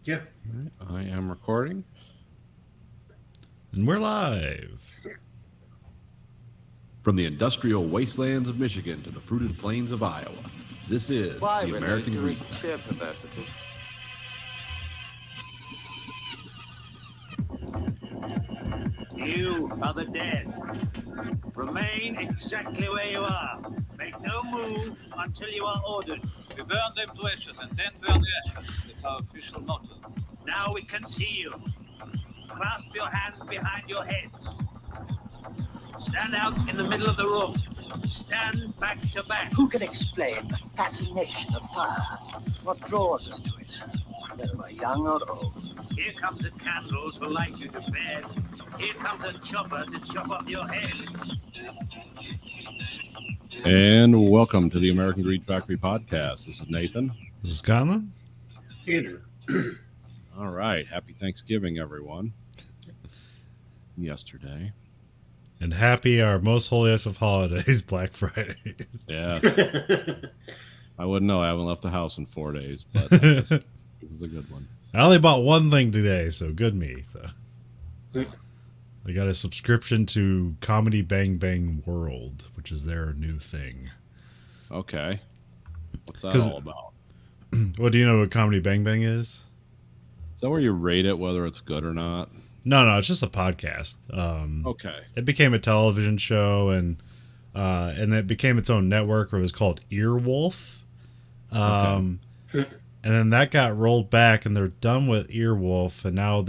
Yeah. I am recording. And we're live. From the industrial wastelands of Michigan to the fruited plains of Iowa, this is the American Greed. You are the dead. Remain exactly where you are. Make no move until you are ordered. We burn them to ashes and then burn the ashes. It's our official motto. Now we can see you. Clasp your hands behind your heads. Stand out in the middle of the room. Stand back to back. Who can explain the fascination of fire? What draws us to it, whether we're young or old? Here comes a candle to light you to bed. Here comes a chopper to chop off your head. And welcome to the American Greed Factory podcast. This is Nathan. This is Scotland. Andrew. All right. Happy Thanksgiving, everyone. Yesterday. And happy our most holiest of holidays, Black Friday. Yeah. I wouldn't know. I haven't left the house in 4 days, but it was a good one. I only bought one thing today, so good me. So I got a subscription to Comedy Bang Bang World, which is their new thing. Okay. What's that all about? Well, do you know what Comedy Bang Bang is? Is that where you rate it, whether it's good or not? No, it's just a podcast. Okay. It became a television show, and it became its own network where it was called Earwolf. And then that got rolled back, and they're done with Earwolf, and now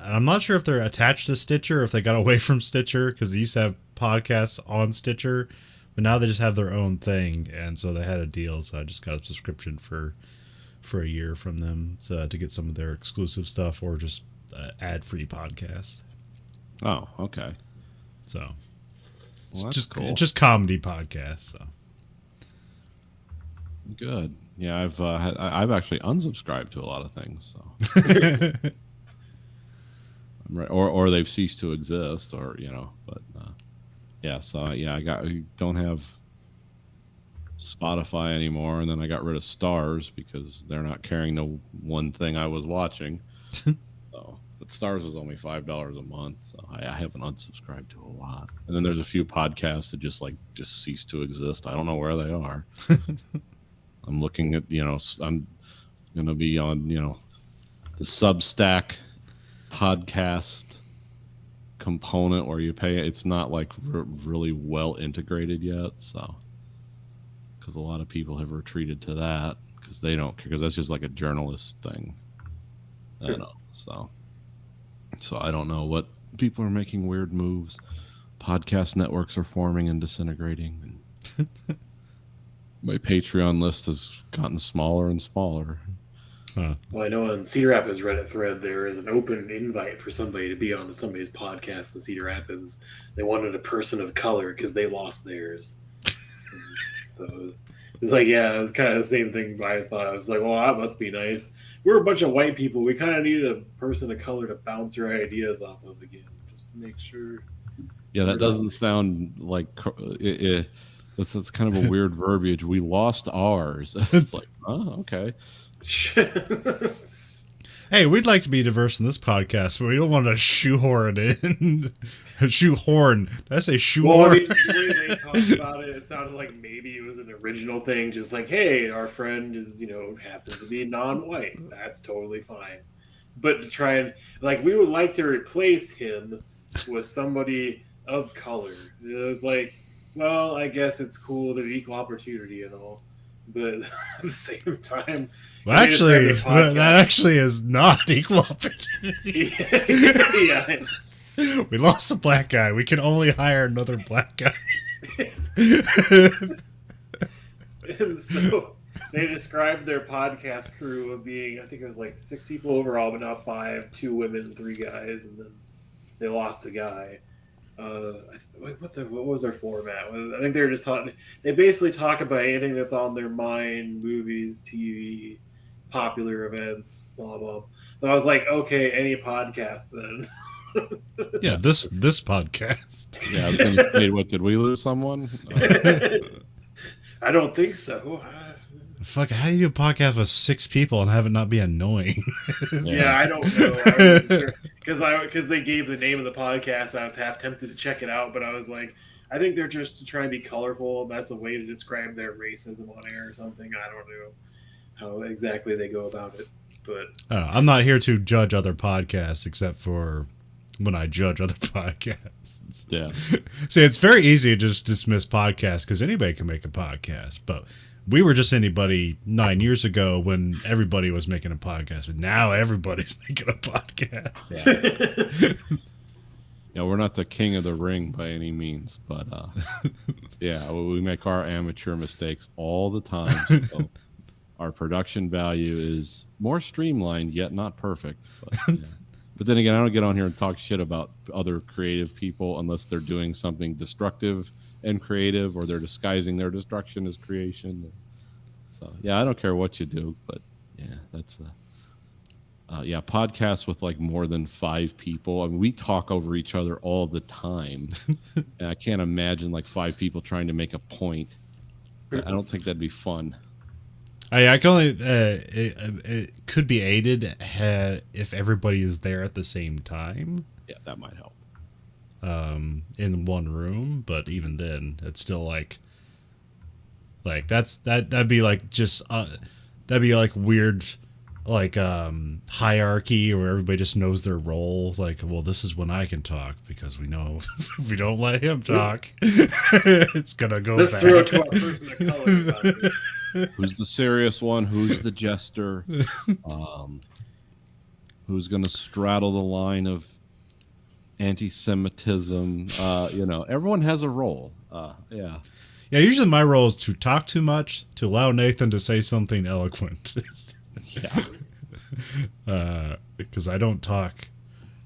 I'm not sure if they're attached to Stitcher or if they got away from Stitcher, because they used to have podcasts on Stitcher, but now they just have their own thing, and so they had a deal, so I just got a subscription for a year from them to get some of their exclusive stuff or just ad-free podcasts. Oh, okay. So Well, that's just cool. just comedy podcasts. So Good. Yeah, I've actually unsubscribed to a lot of things. So. Right, or they've ceased to exist, or but yeah. So I don't have Spotify anymore, and then I got rid of Stars because they're not carrying the one thing I was watching. So, but Stars was only $5 a month, so I haven't unsubscribed to a lot. And then there's a few podcasts that just ceased to exist. I don't know where they are. I'm looking at I'm gonna be on the Substack podcast component where you pay. It's not really well integrated yet, so because a lot of people have retreated to that because they don't care, because that's just like a journalist thing. I know. So I don't know what people are making weird moves. Podcast networks are forming and disintegrating, and my Patreon list has gotten smaller and smaller. Well, I know on Cedar Rapids Reddit thread there is an open invite for somebody to be on somebody's podcast in Cedar Rapids. They wanted a person of color because they lost theirs. So it's like, yeah, it was kind of the same thing I thought. I was like, well, that must be nice. We're a bunch of white people. We kind of needed a person of color to bounce our ideas off of again, just to make sure. Yeah, that doesn't sound like that's kind of a weird verbiage. We lost ours. It's like, oh, okay. Hey, we'd like to be diverse in this podcast, but we don't want to shoehorn it in. Shoehorn. Did I say shoehorn? Well, I mean, the way they talked about it, it sounded like maybe it was an original thing, just like, hey, our friend is, happens to be non-white. That's totally fine. But to try and, we would like to replace him with somebody of color. It was like, well, I guess it's cool that equal opportunity and all. But at the same time, well, actually, that actually is not equal opportunity. Yeah. We lost the black guy. We can only hire another black guy. And so they described their podcast crew of being, I think it was 6 people overall, but now 5, 2 women, 3 guys, and then they lost a guy. What was their format? I think they were just talking. They basically talk about anything that's on their mind: movies, TV, popular events, blah blah. So I was like, okay, any podcast then. Yeah, this podcast. Yeah, I was going to say, what, did we lose someone? I don't think so. Fuck, how do you do a podcast with 6 people and have it not be annoying? Yeah, I don't know. Because they gave the name of the podcast, I was half tempted to check it out, but I was like, I think they're just trying to be colorful. That's a way to describe their racism on air or something. I don't know how exactly they go about it, but I don't know, I'm not here to judge other podcasts except for when I judge other podcasts. Yeah. See, it's very easy to just dismiss podcasts because anybody can make a podcast, but we were just anybody 9 years ago when everybody was making a podcast, but now everybody's making a podcast. Yeah, we're not the king of the ring by any means, but yeah, we make our amateur mistakes all the time. So our production value is more streamlined, yet not perfect. But, yeah. But then again, I don't get on here and talk shit about other creative people unless they're doing something destructive and creative, or they're disguising their destruction as creation. So yeah, I don't care what you do, but yeah, that's yeah, podcasts with like more than 5 people. I mean, we talk over each other all the time, and I can't imagine like 5 people trying to make a point. I don't think that'd be fun. I can only it could be aided if everybody is there at the same time. Yeah, that might help. In one room, but even then, it's still like that'd be like just that'd be like weird, like hierarchy where everybody just knows their role. Like, well, this is when I can talk because we know if we don't let him talk, it's gonna go. Let's bad. throw it to our person of color. About this. Who's the serious one? Who's the jester? Who's gonna straddle the line of anti-Semitism? You know, everyone has a role. Yeah. Yeah, usually my role is to talk too much to allow Nathan to say something eloquent. Yeah. Because I don't talk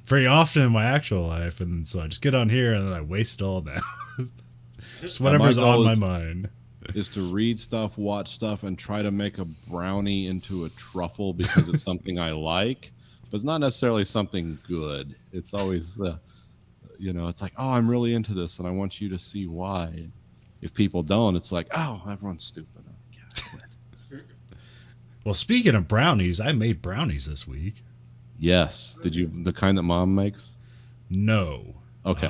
very often in my actual life, and so I just get on here and then I waste it all now. Just whatever's on my mind. Is to read stuff, watch stuff, and try to make a brownie into a truffle because it's something I like, but it's not necessarily something good. It's always, you know, it's like, oh, I'm really into this, and I want you to see why. If people don't, it's like, oh, everyone's stupid. Well, speaking of brownies, I made brownies this week. Yes. Did you, the kind that Mom makes? No. Okay.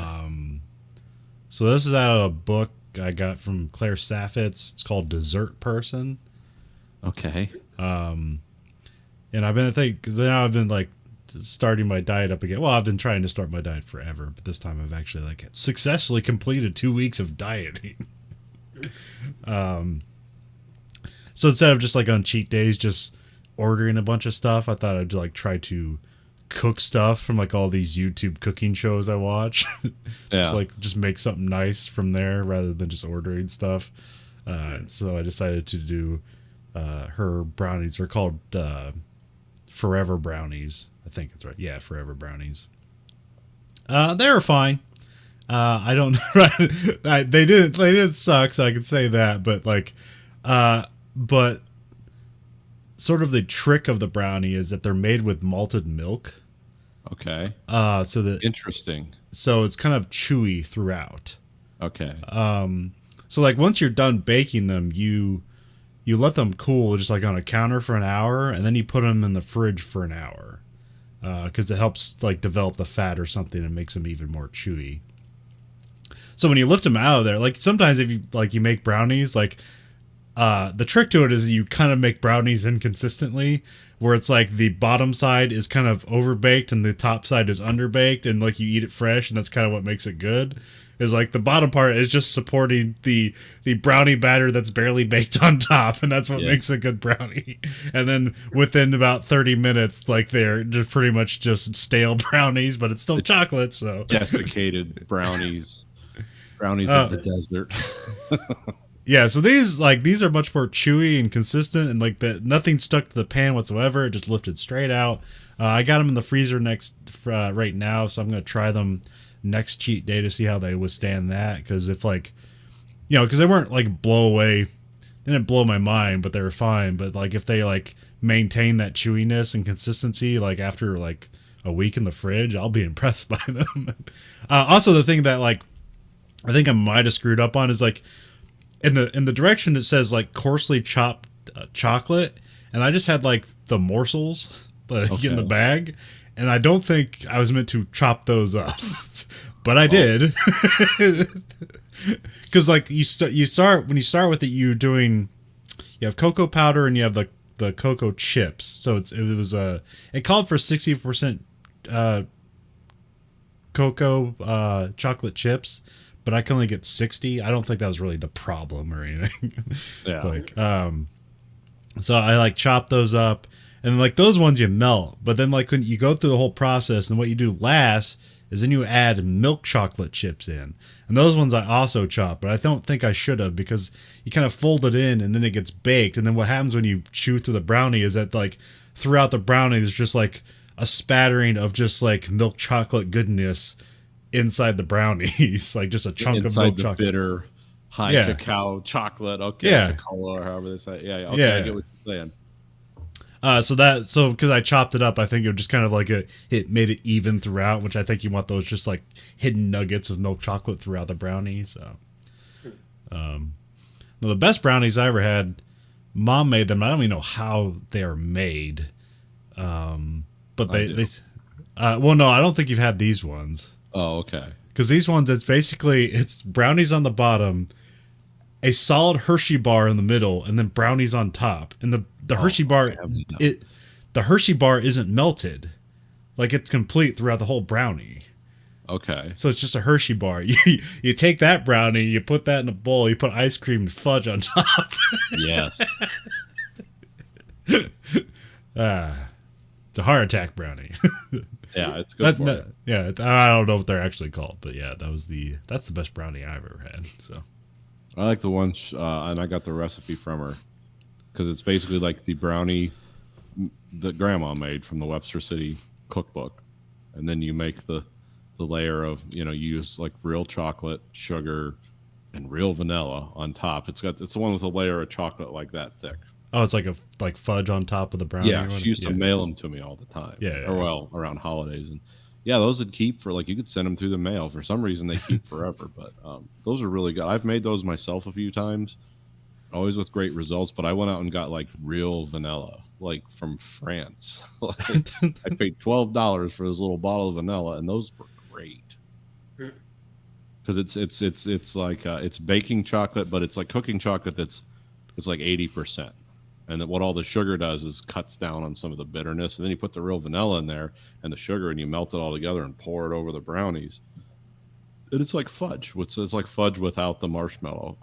So this is out of a book I got from Claire Saffitz. It's called Dessert Person. Okay. And I've been because now I've been like starting my diet up again. Well, I've been trying to start my diet forever, but this time I've actually like successfully completed 2 weeks of dieting. So instead of just like on cheat days, just ordering a bunch of stuff, I thought I'd like try to cook stuff from like all these YouTube cooking shows I watch. Just make something nice from there rather than just ordering stuff. So I decided to do her brownies. They're called Forever Brownies. I think that's right. Yeah, Forever Brownies. They were fine. I don't they didn't suck, so I can say that, but like but sort of the trick of the brownie is that they're made with malted milk. Okay. So that interesting. So it's kind of chewy throughout. Okay. So like once you're done baking them, you let them cool just like on a counter for an hour, and then you put them in the fridge for an hour. Because it helps like develop the fat or something and makes them even more chewy. So when you lift them out of there, like sometimes if you make brownies, like the trick to it is you kind of make brownies inconsistently, where it's like the bottom side is kind of overbaked and the top side is underbaked, and like you eat it fresh, and that's kind of what makes it good. Is like the bottom part is just supporting the brownie batter that's barely baked on top, and that's what makes a good brownie. And then within about 30 minutes, like they're just pretty much just stale brownies, but it's still chocolate. So desiccated brownies of the desert. Yeah, so these are much more chewy and consistent, and like nothing stuck to the pan whatsoever. It just lifted straight out. I got them in the freezer right now, so I'm gonna try them next cheat day to see how they withstand that. Because if like, because they weren't like blow away, they didn't blow my mind, but they were fine. But like if they like maintain that chewiness and consistency, like after like a week in the fridge, I'll be impressed by them. Also, the thing that like I think I might have screwed up on is like in the direction it says like coarsely chopped chocolate, and I just had like the morsels like in the Okay. bag, and I don't think I was meant to chop those up, but I did. Because like you start when you start with it, you have cocoa powder and you have the cocoa chips. So it called for 60% cocoa chocolate chips, but I can only get 60. I don't think that was really the problem or anything. Yeah. Like so I like chop those up, and like those ones you melt, but then like when you go through the whole process, and what you do last is then you add milk chocolate chips in, and those ones I also chop, but I don't think I should have, because you kind of fold it in and then it gets baked, and then what happens when you chew through the brownie is that like throughout the brownie there's just like a spattering of just like milk chocolate goodness inside the brownies, like just a chunk Inside of milk the chocolate. bitter high Yeah. cacao chocolate. Okay. Yeah. Cocoa or however they say. Yeah. Okay. Yeah. I get what you're saying. So because I chopped it up, I think it just kind of like it made it even throughout, which I think you want those just like hidden nuggets of milk chocolate throughout the brownie. So, now the best brownies I ever had, Mom made them. I don't even know how they are made. But well, no, I don't think you've had these ones, Oh, okay. because these ones, it's brownies on the bottom, a solid Hershey bar in the middle, and then brownies on top. And the Hershey bar, the Hershey bar isn't melted, like it's complete throughout the whole brownie. Okay. So it's just a Hershey bar. You take that brownie, you put that in a bowl, you put ice cream and fudge on top. Yes. It's a heart attack brownie. Yeah, it's good for you. Yeah, I don't know what they're actually called, but yeah, that's the best brownie I've ever had. So I like the one, and I got the recipe from her, because it's basically like the brownie that Grandma made from the Webster City cookbook, and then you make the layer of, you use like real chocolate, sugar, and real vanilla on top. It's the one with a layer of chocolate like that thick. oh, it's like fudge on top of the brownie. Yeah, or she used to yeah. mail them to me all the time. Yeah. Or well, around holidays, and yeah, those would keep for like you could send them through the mail. For some reason, they keep forever. But those are really good. I've made those myself a few times, always with great results. But I went out and got like real vanilla, like from France. Like, I paid $12 for this little bottle of vanilla, and those were great. Because it's like it's baking chocolate, but it's like cooking chocolate it's like 80%. And then what all the sugar does is cuts down on some of the bitterness. And then you put the real vanilla in there and the sugar, and you melt it all together and pour it over the brownies. And it's like fudge. It's like fudge without the marshmallow.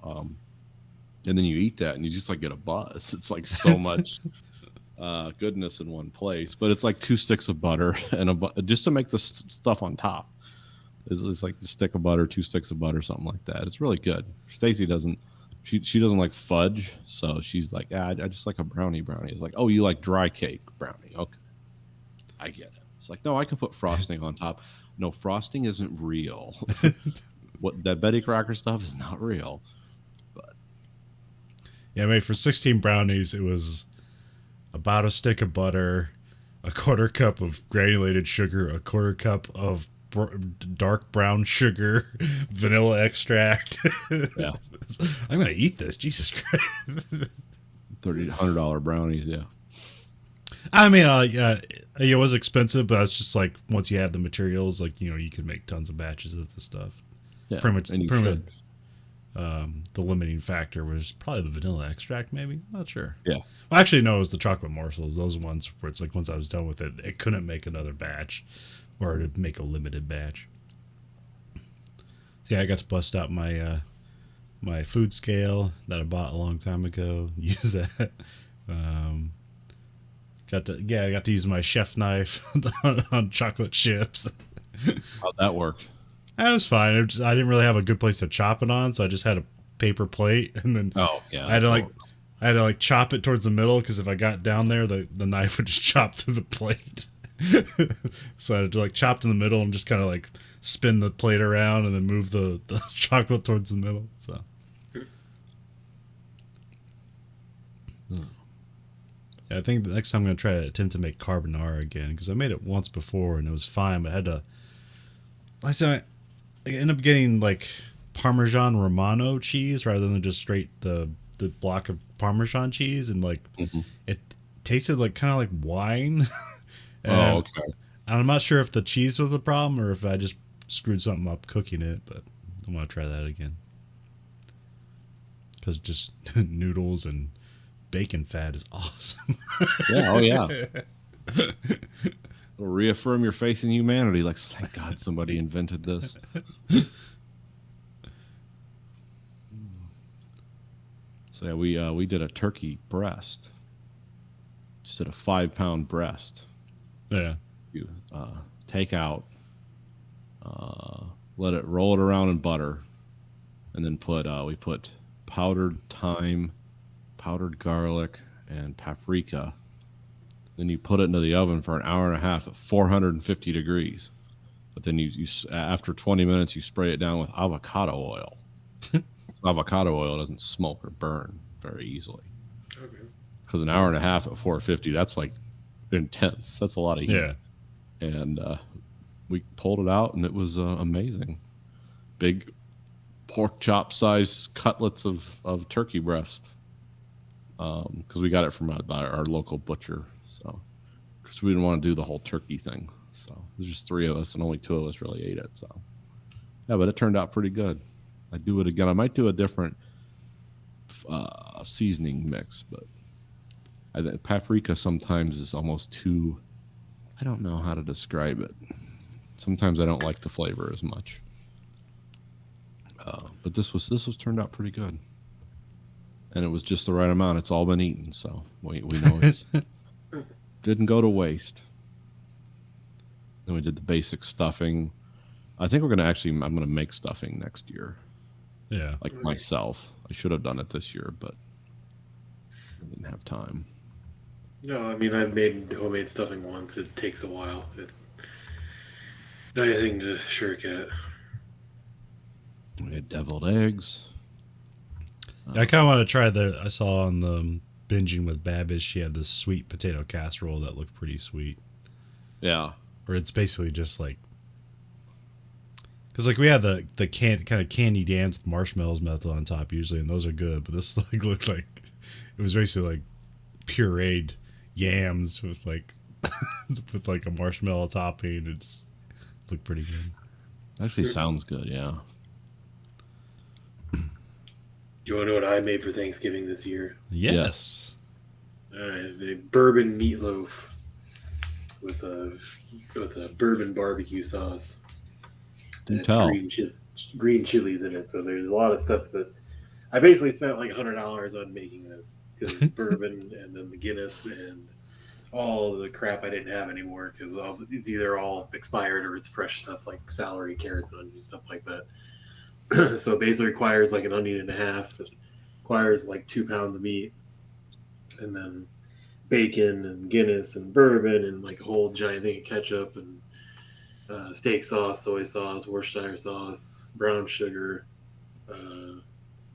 And then you eat that and you just like get a buzz. It's like so much goodness in one place. But it's like 2 sticks of butter and just to make the stuff on top. It's like a stick of butter, 2 sticks of butter, something like that. It's really good. Stacy doesn't. She doesn't like fudge, so she's like, I just like a brownie. It's like, oh, you like dry cake brownie? Okay, I get it. It's like, no, I can put frosting on top. No, frosting isn't real. What that Betty Crocker stuff is not real. But Yeah, I made for 16 brownies. It was about a stick of butter, a quarter cup of granulated sugar, a quarter cup of dark brown sugar, vanilla extract. yeah, I'm gonna eat this. Jesus Christ! $100 brownies. Yeah, I mean, it was expensive, but it's just like once you have the materials, like you can make tons of batches of the stuff. yeah, Pretty much. and you Pretty should. much. The limiting factor was probably the vanilla extract, maybe. Not sure. Yeah, Well, actually, no, it was the chocolate morsels. Those ones where it's like once I was done with it, it couldn't make another batch, or to make a limited batch. Yeah, I got to bust out my my food scale that I bought a long time ago. Use that. I got to use my chef knife on chocolate chips. how'd that work? That was fine. I didn't really have a good place to chop it on, so I just had a paper plate, and then Oh yeah, I had to chop it towards the middle, because if I got down there, the knife would just chop through the plate. So I had to chop in the middle and just kind of spin the plate around and then move the chocolate towards the middle. So yeah, I think the next time I'm gonna try to attempt to make carbonara again, because I made it once before and it was fine, but I had to. I ended up getting Parmesan Romano cheese rather than just straight the the block of Parmesan cheese, and like Mhm. it tasted like kind of like wine. Oh, And okay. I'm not sure if the cheese was the problem or if I just screwed something up cooking it, but I want to try that again. Because just noodles and bacon fat is awesome. Yeah. Oh, yeah. It'll reaffirm your faith in humanity. Like, thank God somebody invented this. So yeah, we did a turkey breast. Just did a 5-pound breast. Yeah. You take out, let it roll it around in butter, and then we put powdered thyme, powdered garlic, and paprika. Then you put it into the oven for an hour and a half at 450 degrees. But then you after 20 minutes you spray it down with avocado oil. Avocado oil doesn't smoke or burn very easily. Okay. Because an hour and a half at 450, that's like intense. That's a lot of heat. Yeah. And we pulled it out, and it was amazing. Big pork chop size cutlets of turkey breast. Because we got it from our local butcher. So, because we didn't want to do the whole turkey thing. So there's just 3 of us, and only 2 of us really ate it. So yeah, but it turned out pretty good. I'd do it again. I might do a different seasoning mix, but I think paprika sometimes is almost too. I don't know how to describe it. Sometimes I don't like the flavor as much. But this was turned out pretty good, and it was just the right amount. It's all been eaten, so we know it's didn't go to waste. Then we did the basic stuffing. I think I'm gonna make stuffing next year. Yeah. Like myself. I should have done it this year, but I didn't have time. No, I mean, I've made homemade stuffing once. It takes a while. It's not anything to shirk at. We had deviled eggs. I kind of want to try I saw on the Binging with Babish, she had this sweet potato casserole that looked pretty sweet. Yeah. Or it's basically just like, because like we have the kind of candy yams with marshmallows melted on top usually, and those are good. But this like looked like it was basically like pureed yams with like with like a marshmallow topping. It just looked pretty good. Actually sounds good, yeah. You want to know what I made for Thanksgiving this year? Yes. All right, a bourbon meatloaf with a bourbon barbecue sauce. Do And tell. green chilies in it. So there's a lot of stuff that I basically spent like $100 on making this because bourbon and then the Guinness and all the crap I didn't have anymore because it's either all expired or it's fresh stuff like celery, carrots, and onions, stuff like that. So it basically requires like an onion and a half. It requires like 2 pounds of meat, and then bacon and Guinness and bourbon and like a whole giant thing of ketchup and steak sauce, soy sauce, Worcestershire sauce, brown sugar,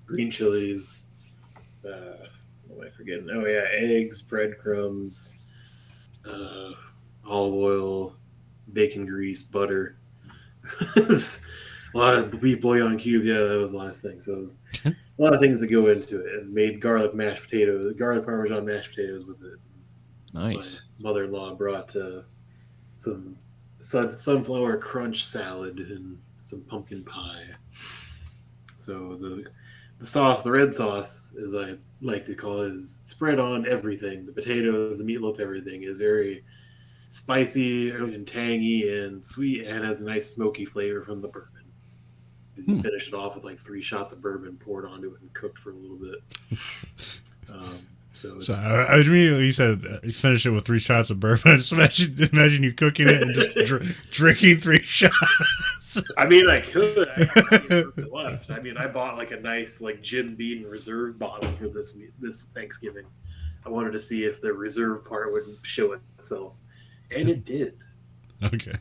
green chilies. What am I forgetting? Oh yeah, eggs, breadcrumbs, olive oil, bacon grease, butter. A lot of beef bouillon cube. Yeah, that was the last thing. So it was a lot of things that go into it, and made garlic mashed potatoes, garlic parmesan mashed potatoes with it. Nice. My mother-in-law brought some sunflower crunch salad and some pumpkin pie. So the sauce, the red sauce, as I like to call it, is spread on everything. The potatoes, the meatloaf, everything is very spicy and tangy and sweet, and has a nice smoky flavor from the bourbon. Because you finish it off with like 3 shots of bourbon poured onto it and cooked for a little bit. So I immediately said you finish it with 3 shots of bourbon. I just imagine you cooking it and just drinking 3 shots. I mean, I could. I left. I mean, I bought like a nice like Jim Beam reserve bottle for this Thanksgiving. I wanted to see if the reserve part would show itself, and it did. Okay.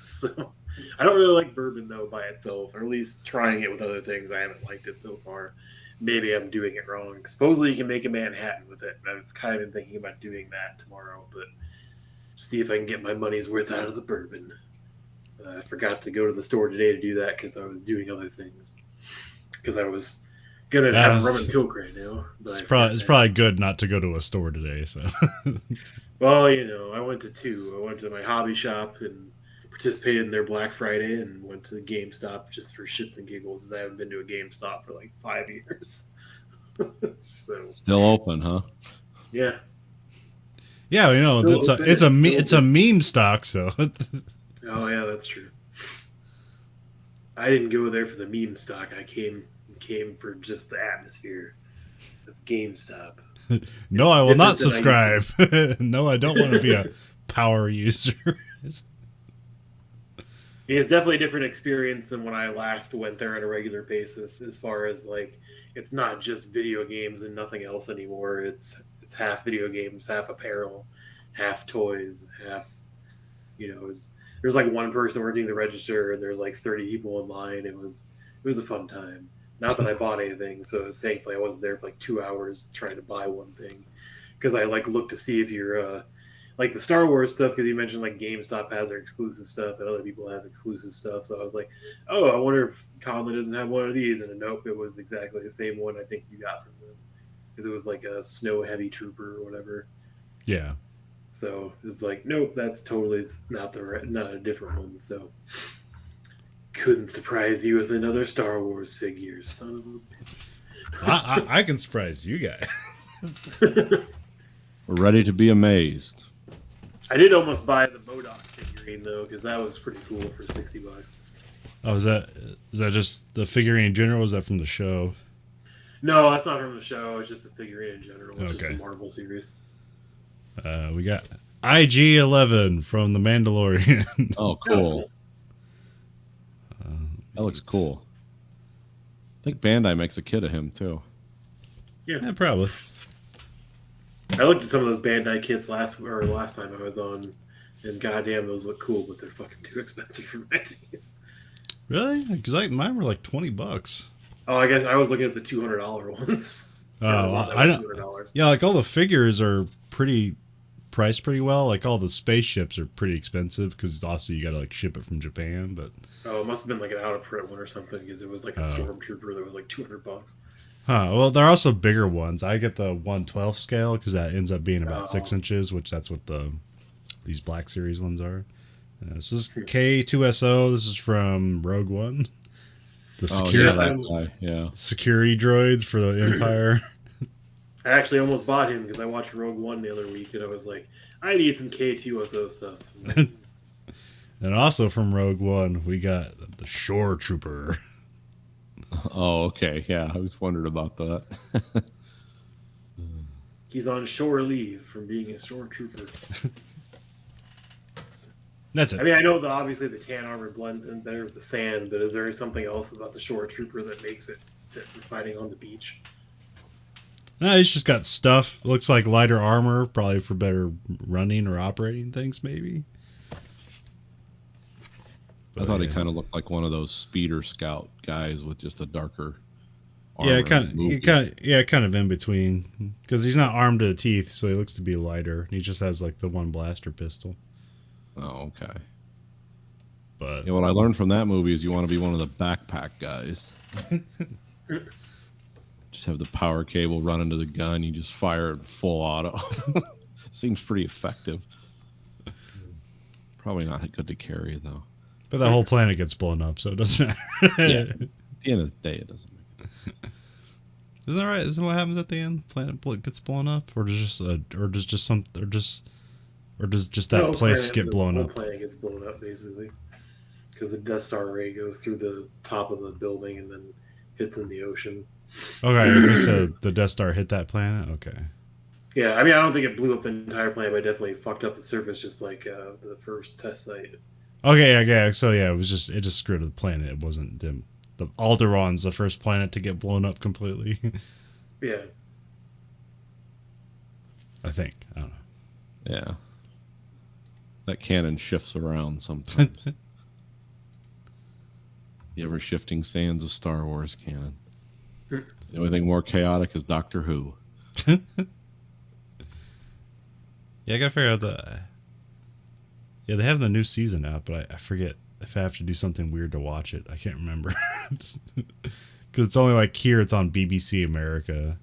So I don't really like bourbon though by itself, or at least trying it with other things. I haven't liked it so far. Maybe I'm doing it wrong. Supposedly you can make a Manhattan with it. I've kind of been thinking about doing that tomorrow, but see if I can get my money's worth out of the bourbon. I forgot to go to the store today to do that because I was doing other things. Because I was Gonna have rum and coke right now. It's probably good not to go to a store today. So, well, I went to two. I went to my hobby shop and participated in their Black Friday, and went to GameStop just for shits and giggles. As I haven't been to a GameStop for like 5 years. So Still open, huh? yeah. Yeah, it's a meme stock. So, oh yeah, that's true. I didn't go there for the meme stock. I came for just the atmosphere of GameStop. No, I will not subscribe. No, I don't want to be a power user. It's definitely a different experience than when I last went there on a regular basis. As far as like, it's not just video games and nothing else anymore. It's half video games, half apparel, half toys, half. There's like one person working the register, and there's like 30 people in line. It was a fun time. Not that I bought anything, so thankfully I wasn't there for like 2 hours trying to buy one thing, because I like looked to see if you're like the Star Wars stuff, because you mentioned like GameStop has their exclusive stuff and other people have exclusive stuff. So I was like, oh, I wonder if Conley doesn't have one of these, and nope, it was exactly the same one I think you got from them, because it was like a snow heavy trooper or whatever. Yeah. So it's like, nope, that's totally not a different one. So couldn't surprise you with another Star Wars figure, son of a bitch. I can surprise you guys. We're ready to be amazed. I did almost buy the MODOK figurine though, because that was pretty cool for $60. Oh, is that just the figurine in general? Or is that from the show? No, that's not from the show. It's just the figurine in general. It's just the Marvel series. We got IG-11 from The Mandalorian. Oh, cool. That looks cool. I think Bandai makes a kit of him too. Yeah, probably. I looked at some of those Bandai kits last time I was on, and goddamn, those look cool, but they're fucking too expensive for my taste. Really? Because mine were like $20. Oh, I guess I was looking at the $200 ones. Oh, I don't. $200. Yeah, like all the figures are priced pretty well. Like all the spaceships are pretty expensive because also you got to like ship it from Japan. But it must have been like an out of print one or something, because it was like a stormtrooper that was like $200. Huh. Well, there are also bigger ones. I get the 1/12 scale because that ends up being about 6 inches, which that's what these Black Series ones are. This is K2SO. This is from Rogue One. The security droids for the Empire. I actually almost bought him because I watched Rogue One the other week, and I was like, I need some K2SO stuff. And also from Rogue One, we got the Shore Trooper. Oh, okay. Yeah, I was wondering about that. He's on shore leave from being a shore trooper. That's it. I mean, I know that obviously the tan armor blends in better with the sand, but is there something else about the shore trooper that makes it fit for fighting on the beach? No, he's just got stuff. Looks like lighter armor, probably for better running or operating things, maybe. I thought he kind of looked like one of those speeder scout guys with just a darker armor. Yeah, kind of in between, because he's not armed to the teeth, so he looks to be lighter. He just has like the one blaster pistol. Oh, okay. But what I learned from that movie is you want to be one of the backpack guys. Just have the power cable run into the gun. You just fire it full auto. Seems pretty effective. Probably not good to carry though. But the whole planet gets blown up, so it doesn't matter. Yeah, at the end of the day, it doesn't make sense. Isn't that right? Isn't what happens at the end? Planet gets blown up, or does that place get blown up? The planet gets blown up basically, because the Death Star ray goes through the top of the building and then hits in the ocean. Okay, so the Death Star hit that planet. Okay. Yeah, I mean, I don't think it blew up the entire planet, but it definitely fucked up the surface, just like the first test site. Okay, so yeah, it just screwed the planet. It wasn't the Alderaan's the first planet to get blown up completely. Yeah. I think. I don't know. Yeah. That cannon shifts around sometimes. The ever shifting sands of Star Wars canon. The only thing more chaotic is Doctor Who. Yeah, I gotta figure out yeah, they have the new season out, but I forget if I have to do something weird to watch it. I can't remember. because it's only like here it's on BBC America,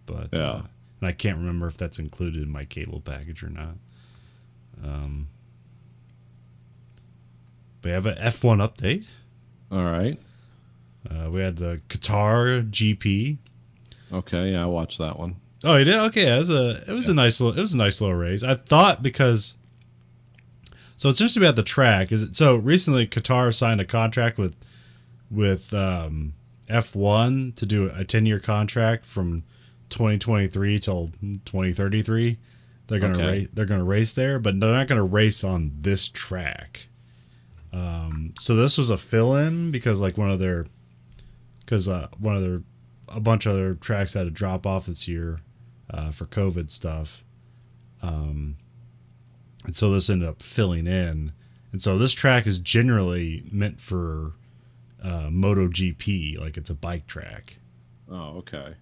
but Yeah. and I can't remember if that's included in my cable package or not. We have an F1 update. All right. We had the Qatar GP. Okay, yeah, I watched that one. Oh, you did? Okay, it was a nice little race. I thought because so it's interesting about the track is it so recently Qatar signed a contract with F1 to do a 10-year contract from 2023 till 2033. They're gonna race there, but they're not gonna race on this track. So this was a fill-in because like a bunch of other tracks had to drop off this year for COVID stuff, and so this ended up filling in. And so this track is generally meant for MotoGP, like it's a bike track. Oh, okay.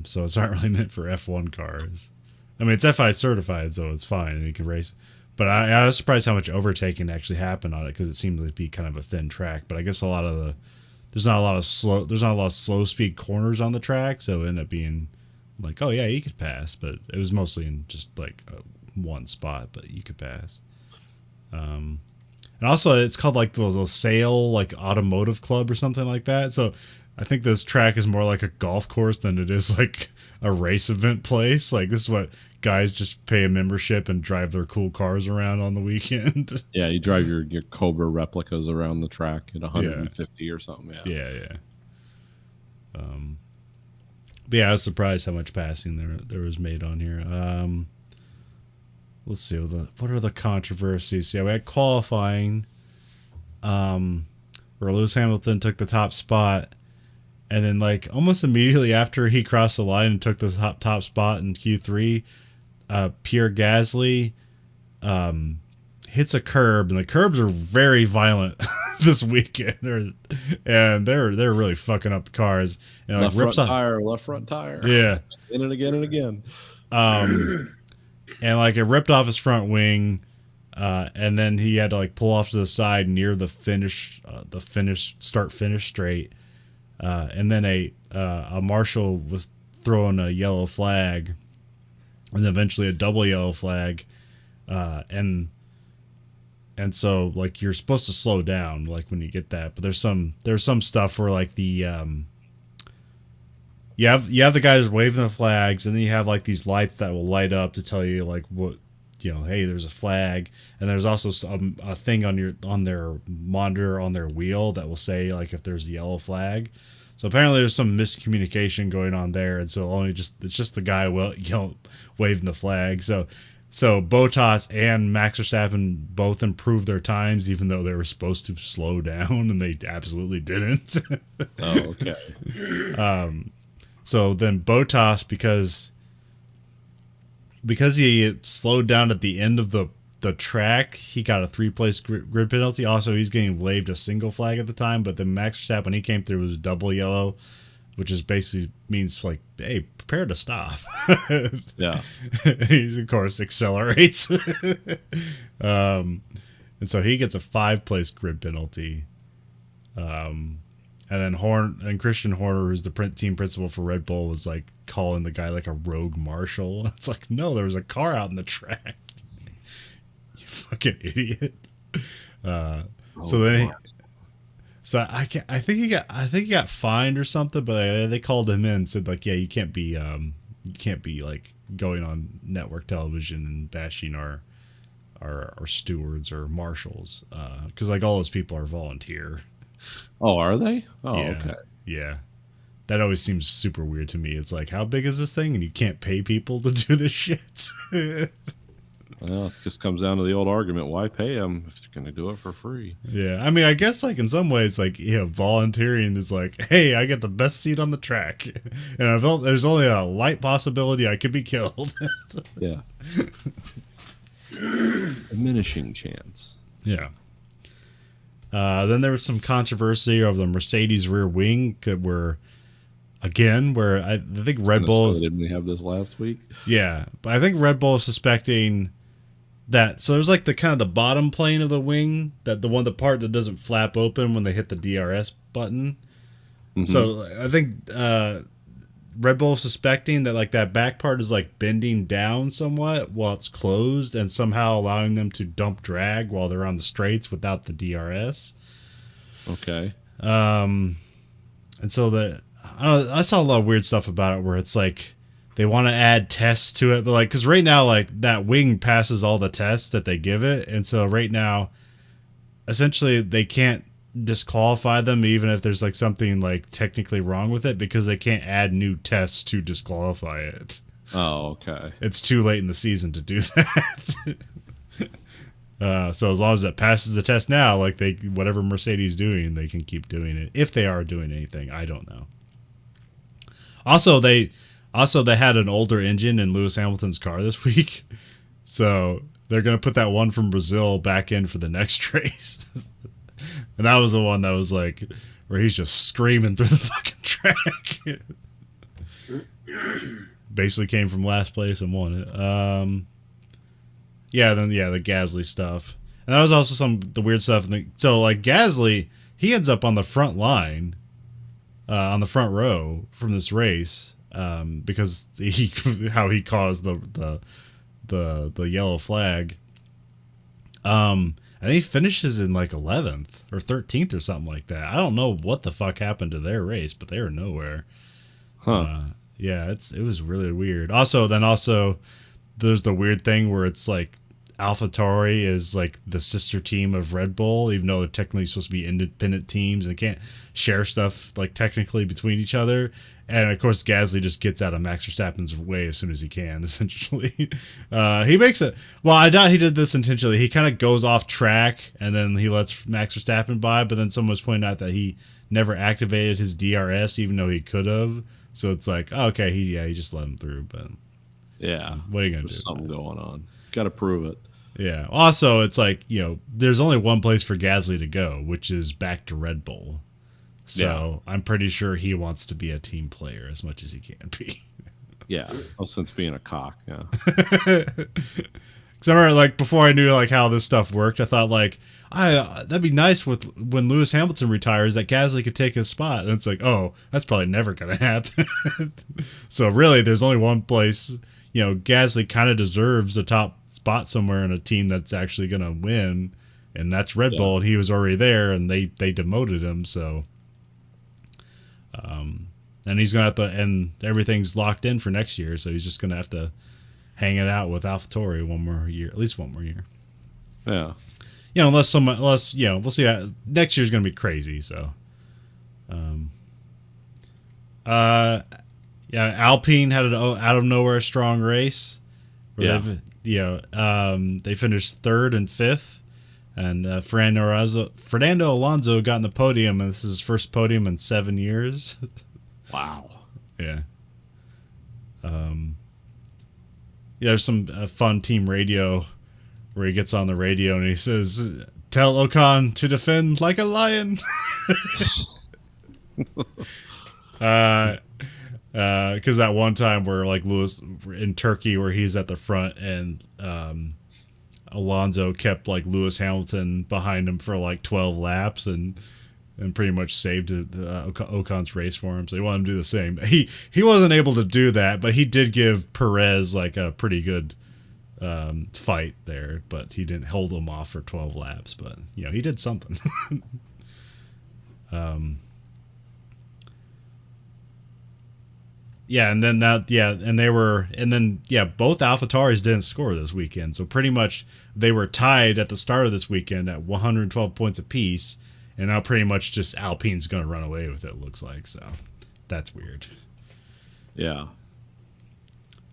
So it's not really meant for F1 cars. I mean, it's FI certified, so it's fine, and you can race. But I was surprised how much overtaking actually happened on it because it seemed to be kind of a thin track. But I guess there's not a lot of slow speed corners on the track, so it ended up being like, oh yeah, you could pass. But it was mostly in just like one spot, but you could pass. And also it's called like the Sail like Automotive Club or something like that. So I think this track is more like a golf course than it is like a race event place. Like this is what guys just pay a membership and drive their cool cars around on the weekend. Yeah, you drive your Cobra replicas around the track at 150 or something. Yeah. But yeah, I was surprised how much passing there was made on here. Let's see, what are the controversies? Yeah, we had qualifying, where Lewis Hamilton took the top spot, and then like almost immediately after he crossed the line and took the top spot in Q3, Pierre Gasly hits a curb, and the curbs are very violent this weekend, and they're really fucking up the cars. And like left front tire. Yeah, in and again and again. And like it ripped off his front wing, and then he had to like pull off to the side near the start finish straight, and then a marshal was throwing a yellow flag, and eventually a double yellow flag, and so like you're supposed to slow down like when you get that, but there's some stuff where like the you have the guys waving the flags, and then you have like these lights that will light up to tell you like what, hey, there's a flag, and there's also a thing on their monitor on their wheel that will say like if there's a yellow flag. So apparently there's some miscommunication going on there, and so it's just the guy waving the flag. So Bottas and Max Verstappen both improved their times, even though they were supposed to slow down, and they absolutely didn't. Oh, okay. So then Bottas, because he slowed down at the end of the track, he got a 3-place grid penalty. Also, he's getting waved a single flag at the time, but then Max Verstappen, when he came through, was double yellow, which is basically means like, hey, prepare to stop. Yeah. He, of course, accelerates. And so he gets a 5-place grid penalty. And then Christian Horner, who's the team principal for Red Bull, was like calling the guy like a rogue marshal. It's like, no, there was a car out in the track. You fucking idiot. I think he got fined or something, but they called him in and said like, yeah, you can't be like going on network television and bashing our stewards or marshals, because like all those people are volunteer. Oh, are they? Oh, yeah, okay. Yeah. That always seems super weird to me. It's like, how big is this thing? And you can't pay people to do this shit. Well, it just comes down to the old argument. Why pay them if they're going to do it for free? Yeah. I mean, I guess like in some ways, like, volunteering is like, hey, I get the best seat on the track. And there's only a light possibility I could be killed. Yeah. Diminishing chance. Yeah. Then there was some controversy over the Mercedes rear wing, where I think Red Bull... Didn't we have this last week? Yeah, but I think Red Bull is suspecting that... So there's like the kind of the bottom plane of the wing, the part that doesn't flap open when they hit the DRS button. So I think Red Bull suspecting that like that back part is like bending down somewhat while it's closed, and somehow allowing them to dump drag while they're on the straights without the DRS. Okay. And so I saw a lot of weird stuff about it where it's like they want to add tests to it, but like because right now like that wing passes all the tests that they give it, and so right now essentially they can't disqualify them even if there's like something like technically wrong with it, because they can't add new tests to disqualify it. Oh, okay. It's too late in the season to do that. So as long as it passes the test now, like whatever Mercedes doing, they can keep doing it if they are doing anything. I don't know. Also, they had an older engine in Lewis Hamilton's car this week, so they're gonna put that one from Brazil back in for the next race. And that was the one that was like where he's just screaming through the fucking track. Basically came from last place and won it. The Gasly stuff. And that was also the weird stuff. So like Gasly, he ends up on the front line, on the front row from this race, because how he caused the yellow flag. And he finishes in like 11th or 13th or something like that. I don't know what the fuck happened to their race, but they were nowhere. Huh. It was really weird. Also, there's the weird thing where it's like AlphaTauri is like the sister team of Red Bull, even though they're technically supposed to be independent teams and can't share stuff like technically between each other. And of course, Gasly just gets out of Max Verstappen's way as soon as he can, essentially. He makes it. Well, I doubt he did this intentionally. He kind of goes off track and then he lets Max Verstappen by, but then someone was pointing out that he never activated his DRS, even though he could have. So it's like, oh, okay, he just let him through. But yeah, what are you going to do? There's something going on. Got to prove it. Yeah. Also, it's like, there's only one place for Gasly to go, which is back to Red Bull. So I'm pretty sure he wants to be a team player as much as he can be. Yeah. No sense being a cock. Yeah. Because I remember, like, before I knew like how this stuff worked, I thought like, that'd be nice when Lewis Hamilton retires that Gasly could take his spot. And it's like, oh, that's probably never going to happen. So really, there's only one place. Gasly kind of deserves a top spot somewhere in a team that's actually going to win, and that's Red Bull. And he was already there, and they demoted him. So. And he's gonna have to, and everything's locked in for next year, so he's just gonna have to hang it out with AlphaTauri one more year, at least one more year. Yeah. Unless we'll see. Next year's gonna be crazy. So, Alpine had an out of nowhere strong race. They finished 3rd and 5th, and Fernando Alonso got in the podium, and this is his first podium in 7 years. Wow. Yeah. There's some fun team radio where he gets on the radio and he says, "Tell Ocon to defend like a lion." Because that one time where like Lewis in Turkey where he's at the front and Alonso kept like Lewis Hamilton behind him for like 12 laps and pretty much saved Ocon's race for him. So he wanted him to do the same. He wasn't able to do that, but he did give Perez like a pretty good fight there, but he didn't hold him off for 12 laps, but he did something. And then both AlphaTauris didn't score this weekend. So pretty much they were tied at the start of this weekend at 112 points apiece. And now pretty much just Alpine's going to run away with it, looks like. So that's weird. Yeah.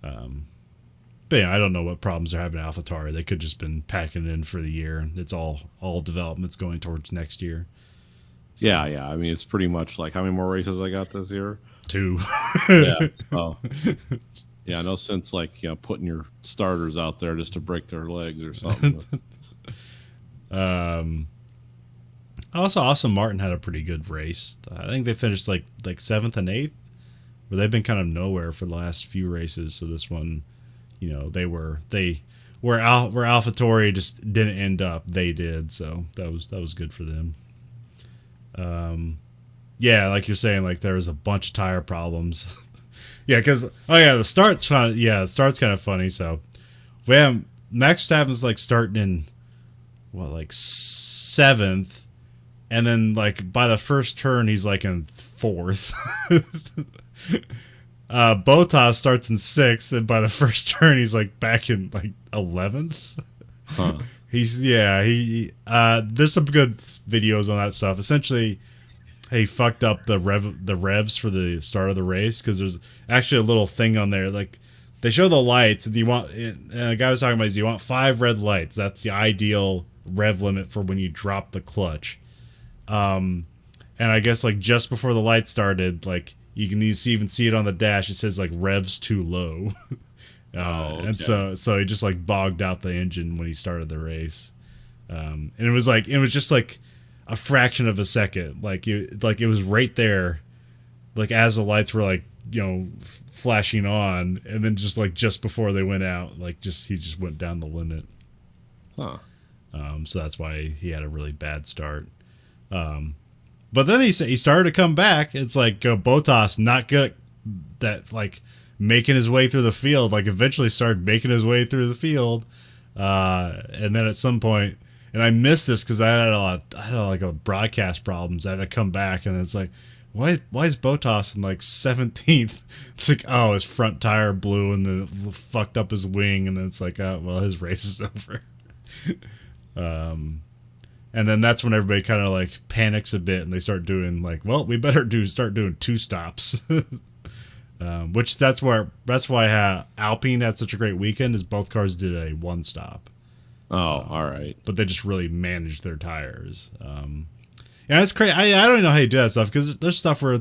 But I don't know what problems they're having at AlphaTauri. They could just been packing it in for the year. And it's all developments going towards next year. So. Yeah. I mean, it's pretty much like how many more races I got this year? 2. Yeah. So, no sense like putting your starters out there just to break their legs or something. Also, Aston Martin had a pretty good race. I think they finished like 7th and 8th, but they've been kind of nowhere for the last few races. So this one, where AlphaTauri just didn't end up, they did. So that was good for them. yeah, like you're saying, like there was a bunch of tire problems. Yeah, because the start's fun. Yeah, the start's kind of funny. So we have Max Verstappen's like starting in like 7th, and then like by the first turn he's like in 4th. Bottas starts in 6th, and by the first turn he's like back in like 11th. Huh. There's some good videos on that stuff. Essentially, he fucked up the revs for the start of the race, because there's actually a little thing on there, like they show the lights, and a guy was talking about, you want 5 red lights. That's the ideal rev limit for when you drop the clutch. And I guess like just before the light started, like you can even see it on the dash. It says like revs too low. Okay. And so he just like bogged out the engine when he started the race. And it was just like a fraction of a second. Like it was right there, like as the lights were like, flashing on, and then just before they went out, like he just went down the limit. Huh. So that's why he had a really bad start. But then he started to come back. It's like Bottas not good at that, like making his way through the field. Like eventually started making his way through the field, and then at some point, and I missed this because I had a broadcast problems. I had to come back, and it's like, why is Bottas in like 17th? It's like, oh, his front tire blew and then fucked up his wing, and then it's like, oh well, his race is over. And then that's when everybody kind of like panics a bit, and they start doing like, well, we better start doing 2 stops. Which that's why Alpine had such a great weekend, is both cars did a 1 stop. Oh, all right. But they just really managed their tires. And it's crazy. I don't even know how you do that stuff, because there's stuff where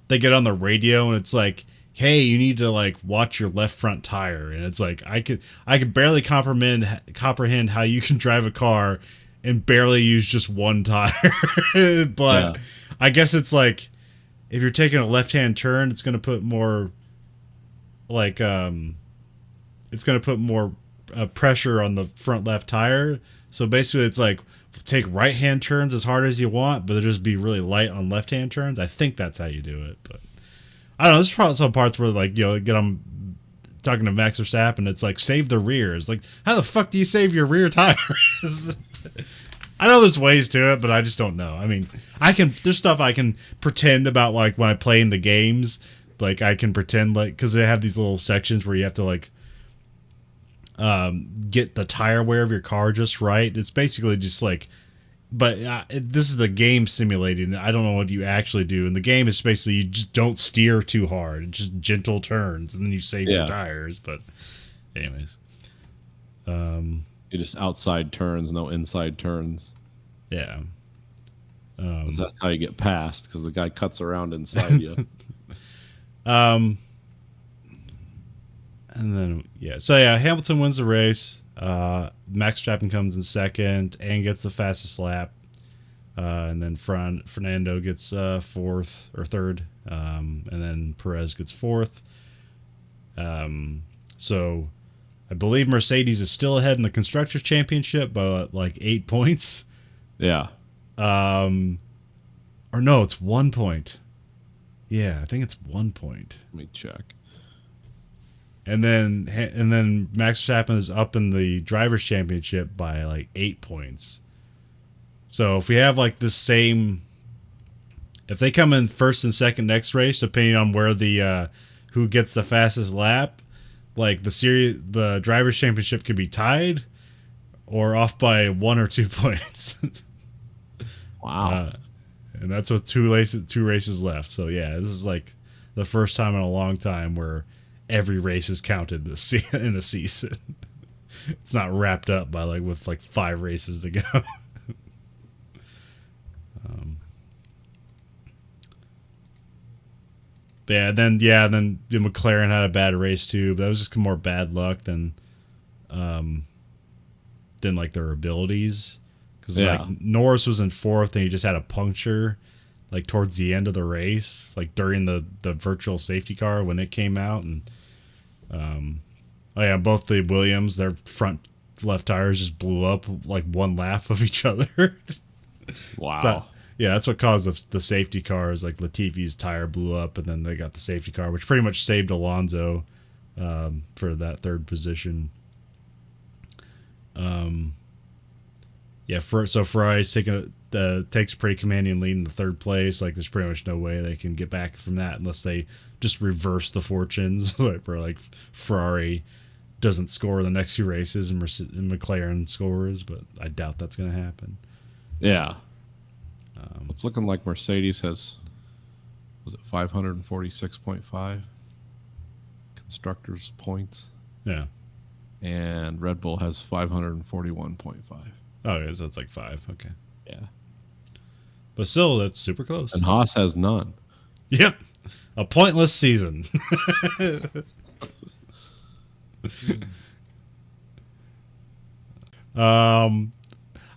they get on the radio and it's like, hey, you need to like watch your left front tire, and it's like I could barely comprehend how you can drive a car and barely use just 1 tire. But yeah. I guess it's like, if you're taking a left-hand turn, it's going to put more pressure on the front left tire. So basically it's like, take right-hand turns as hard as you want, but they'll just be really light on left-hand turns. I think that's how you do it, but I don't know. There's probably some parts where like, get on talking to Max Verstappen, it's like, save the rears. Like, how the fuck do you save your rear tires? I know there's ways to it, but I just don't know. I mean, there's stuff I can pretend about, like when I play in the games, like I can pretend like, because they have these little sections where you have to like get the tire wear of your car just right. It's basically just like, but this is the game simulating. I don't know what you actually do. And the game is basically, you just don't steer too hard, just gentle turns, and then you save your tires. But anyways, you just outside turns, no inside turns. Yeah. That's how you get past, because the guy cuts around inside you. And then Hamilton wins the race. Max Verstappen comes in 2nd and gets the fastest lap. And then Fernando gets 4th or 3rd. And then Perez gets 4th. So I believe Mercedes is still ahead in the Constructors' Championship by like 8 points. Yeah. Or no, it's 1 point. Yeah, I think it's 1 point. Let me check. And then Max Verstappen is up in the Drivers' Championship by like 8 points. So if we have like the same, if they come in 1st and 2nd next race, depending on where the who gets the fastest lap, like the Drivers' Championship could be tied or off by 1 or 2 points. Wow. And that's with 2 races left. So yeah, this is like the first time in a long time where every race is counted in a season. It's not wrapped up by with 5 races to go. But then the McLaren had a bad race too. But that was just more bad luck than their abilities. Because Norris was in 4th and he just had a puncture towards the end of the race, during the virtual safety car when it came out. And both the Williams, their front left tires just blew up 1 lap of each other. Wow. Yeah, that's what caused the safety cars. Like Latifi's tire blew up, and then they got the safety car, which pretty much saved Alonso for that third position. Ferrari's takes a pretty commanding lead in the third place. Like, there's pretty much no way they can get back from that unless they just reverse the fortunes, where like Ferrari doesn't score the next few races and McLaren scores, but I doubt that's going to happen. Yeah. It's looking like Mercedes has, was it 546.5 constructors points? Yeah. And Red Bull has 541.5. Oh, okay, so it's like 5. Okay. Yeah. But still, that's super close. And Haas has none. Yep. A pointless season.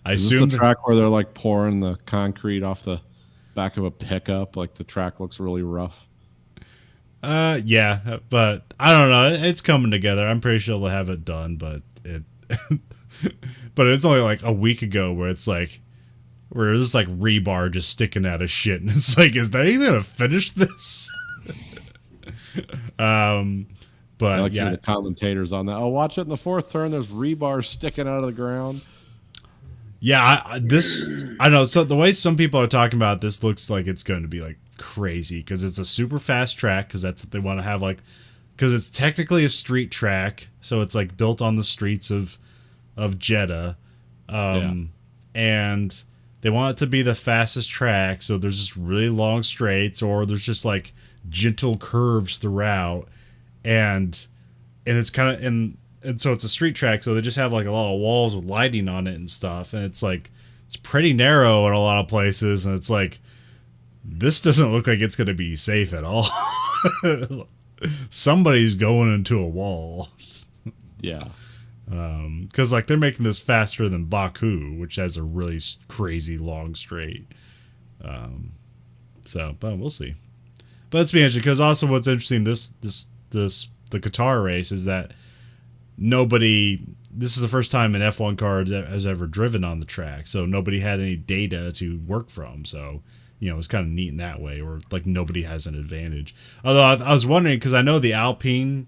I Is assume this the track where they're like pouring the concrete off the back of a pickup? Like the track looks really rough. Yeah, but I don't know. It's coming together. I'm pretty sure they'll have it done, but but it's only like a week ago where it's like, where there's like rebar just sticking out of shit, and it's like, is that even gonna finish this? But Like yeah, the commentators on that. Oh, watch it in the fourth turn. There's rebar sticking out of the ground. yeah. I don't know. So the way some people are talking about this looks like it's going to be like crazy because it's a super fast track, because that's what they want to have, like, because it's technically a street track, so it's like built on the streets of Jeddah, and they want it to be the fastest track, so there's just really long straights, or there's just like gentle curves throughout, and it's kind of and so it's a street track, so they just have like a lot of walls with lighting on it and stuff, and it's like it's pretty narrow in a lot of places, and it's like, this doesn't look like it's going to be safe at all. Somebody's going into a wall. Yeah. Because like they're making this faster than Baku, which has a really crazy long straight. But we'll see. But it's be interesting, because also what's interesting the Qatar race is that this is the first time an F1 car has ever driven on the track, so nobody had any data to work from. So, you know, it's kind of neat in that way, or like nobody has an advantage. Although I was wondering, because I know the Alpine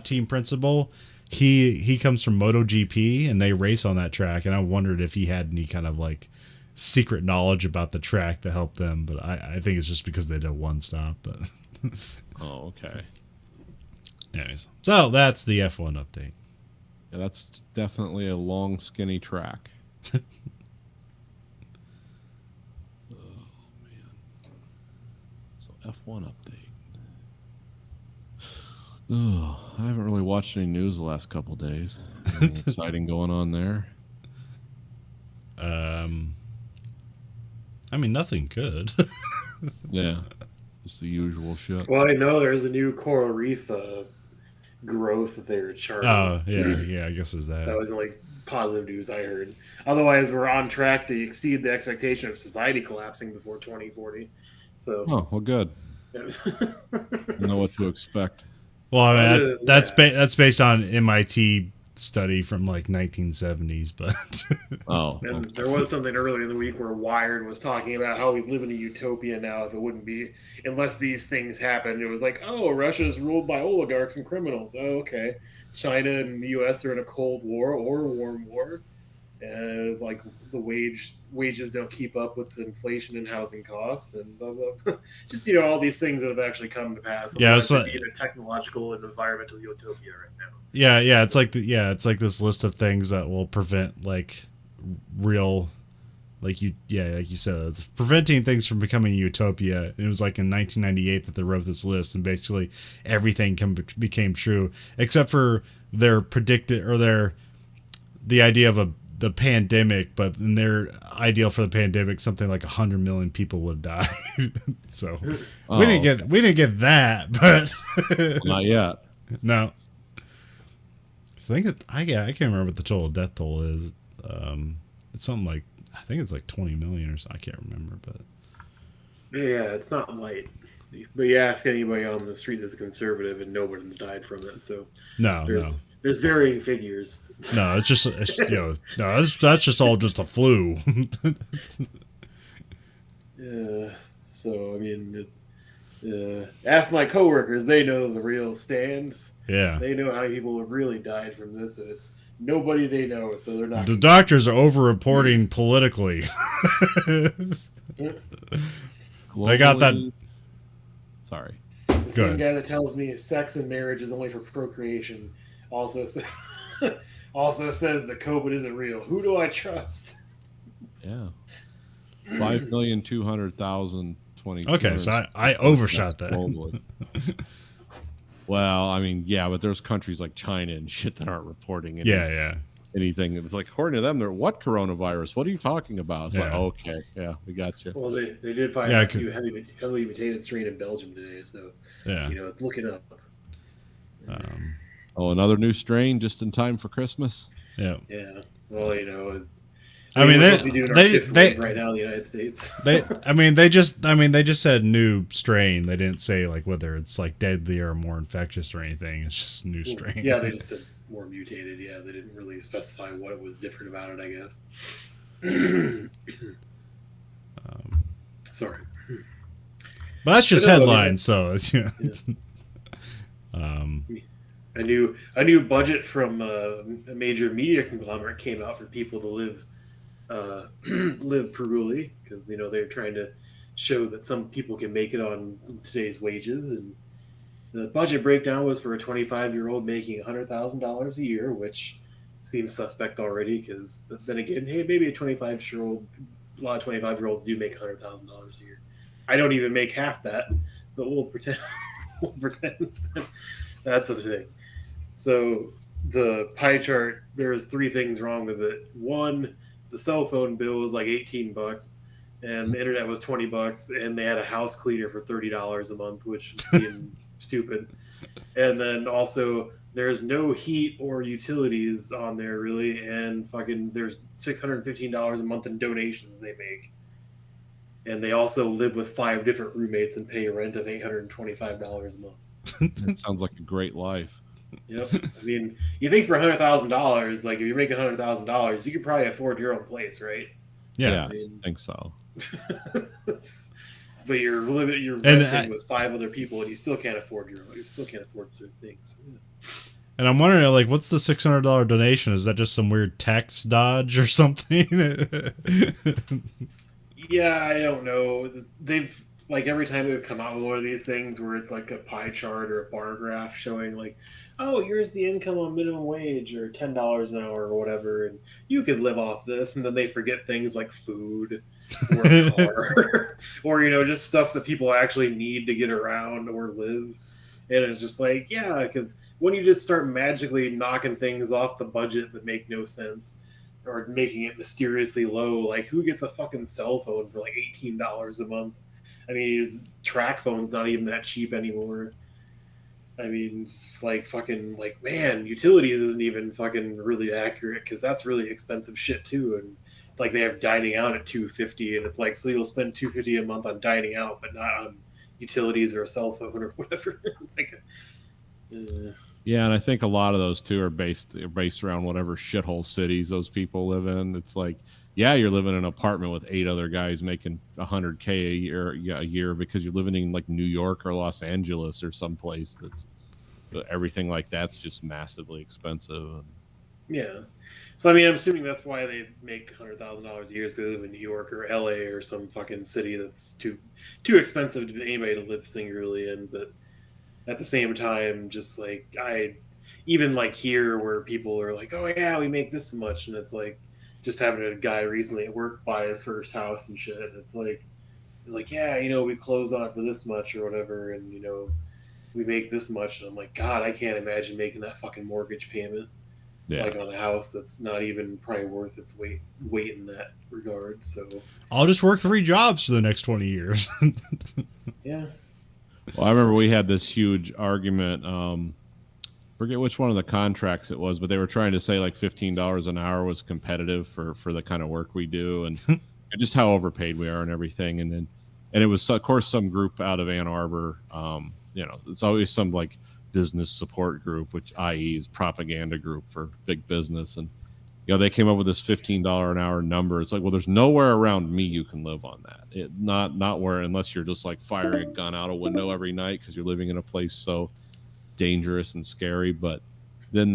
team principal, he comes from MotoGP and they race on that track, and I wondered if he had any kind of like secret knowledge about the track to help them, but I think it's just because they did one stop. But Oh, okay. anyways, so that's the F1 update. Yeah, that's definitely a long, skinny track. F1 update. Oh, I haven't really watched any news the last couple days. Anything exciting going on there? I mean, nothing good. Yeah, just the usual shit. Well, I know there's a new coral reef growth that they're charting. Oh, yeah, I guess there's that. That was like positive news I heard. Otherwise, we're on track to exceed the expectation of society collapsing before 2040. So, Oh, well, good. yeah. I know what to expect. Well, I mean, that's based on MIT study from like 1970s, but Oh, And there was something earlier in the week where Wired was talking about how we live in a utopia now if it wouldn't be, unless these things happen. It was like, oh, Russia is ruled by oligarchs and criminals. Oh, okay. China and the U.S. are in a Cold War or a warm war. And like the wages don't keep up with inflation and housing costs, and blah, blah, blah. Just, you know, all these things that have actually come to pass. Yeah, it's like like- in a technological and environmental utopia right now. yeah, it's like it's like this list of things that will prevent like real, like you said, it's preventing things from becoming a utopia. It was like in 1998 that they wrote this list, and basically everything became true except for the idea of the pandemic, but in their ideal for the pandemic, something like 100 million people would die. So we didn't get that, but not yet. no. So I can't remember what the total death toll is. It's something like, I think it's like 20 million or something. I can't remember, but Yeah, it's not light. But you ask anybody on the street that's conservative, and nobody's died from it. So no. there's varying figures. No, it's just that's just all just a flu. So I mean, ask my coworkers; they know the real stands. Yeah. They know how many people have really died from this, and it's nobody they know, so they're not. The doctors are over-reporting politically. They got that. Globally- Sorry. The same ahead. guy that tells me sex and marriage is only for procreation also also says that COVID isn't real. Who do I trust? Yeah. 5,200,000 Okay, so I overshot that. globally. Well, I mean, yeah, but there's countries like China and shit that aren't reporting anything. It's like, according to them, they're what coronavirus? What are you talking about? It's like, Yeah. okay, yeah, we got you. Well, they did find Yeah, a few heavily mutated strain in Belgium today, so Yeah. it's looking up. Oh, another new strain just in time for Christmas. Yeah. Yeah. Well, I mean, we're supposed to be doing our fifth wave right now in the United States. they just said new strain. They didn't say like whether it's like deadlier or more infectious or anything. It's just new strain. Yeah, they just said more mutated. Yeah, they didn't really specify what was different about it, I guess. Sorry. But that's just But no, headlines, so it's, Yeah. A new budget from a major media conglomerate came out for people to live frugally, because they're trying to show that some people can make it on today's wages, and the budget breakdown was for a 25-year-old making $100,000 a year, which seems suspect already. Because then again, hey, maybe a 25-year-old, a lot of 25-year-olds do make $100,000 a year. I don't even make half that, but we'll pretend that's the thing. So the pie chart, there's three things wrong with it. One, the cell phone bill was like $18, and the internet was $20, and they had a house cleaner for $30 a month, which seemed stupid. And then also, there's no heat or utilities on there really, and fucking there's $615 a month in donations they make. And they also live with 5 different roommates and pay a rent of $825 a month. That sounds like a great life. Yep. I mean, you think for $100,000, like if you're making $100,000, you could probably afford your own place, right? yeah. I think so. But you're renting with 5 other people, and you still can't afford certain things. Yeah. And I'm wondering, like, what's the $600 donation? Is that just some weird tax dodge or something? Yeah, I don't know. They've every time they've come out with one of these things where it's like a pie chart or a bar graph showing like, oh, here's the income on minimum wage or $10 an hour or whatever, and you could live off this, and then they forget things like food or a car or just stuff that people actually need to get around or live. And it's just like, yeah, because when you just start magically knocking things off the budget that make no sense, or making it mysteriously low, like who gets a fucking cell phone for like $18 a month? I mean, track phone's not even that cheap anymore. I mean, it's like fucking like, man, utilities isn't even fucking really accurate, because that's really expensive shit too. And like they have dining out at $250, and it's like, so you'll spend $250 a month on dining out, but not on utilities or a cell phone or whatever. Yeah, and I think a lot of those too are based around whatever shithole cities those people live in. It's like, yeah, you're living in an apartment with 8 other guys making $100K a year because you're living in like New York or Los Angeles or someplace that's everything like that's just massively expensive. Yeah. So I mean, I'm assuming that's why they make $100,000 a year, so they live in New York or LA or some fucking city that's too expensive to anybody to live singularly in. But at the same time, just like even like here where people are like, oh yeah, we make this much, and it's like just having a guy recently at work buy his first house and shit. It's like yeah, we close on it for this much or whatever, and we make this much, and I'm like, God, I can't imagine making that fucking mortgage payment. Yeah. Like on a house that's not even probably worth its weight in that regard. So I'll just work 3 jobs for the next 20 years. yeah. Well, I remember we had this huge argument. Forget which one of the contracts it was, but they were trying to say like $15 an hour was competitive for the kind of work we do, and just how overpaid we are and everything. And it was, of course, some group out of Ann Arbor. It's always some like business support group, which i.e. is propaganda group for big business, and they came up with this $15 an hour number. It's like, well, there's nowhere around me you can live on that. Not where, unless you're just like firing a gun out a window every night because you're living in a place so dangerous and scary. But then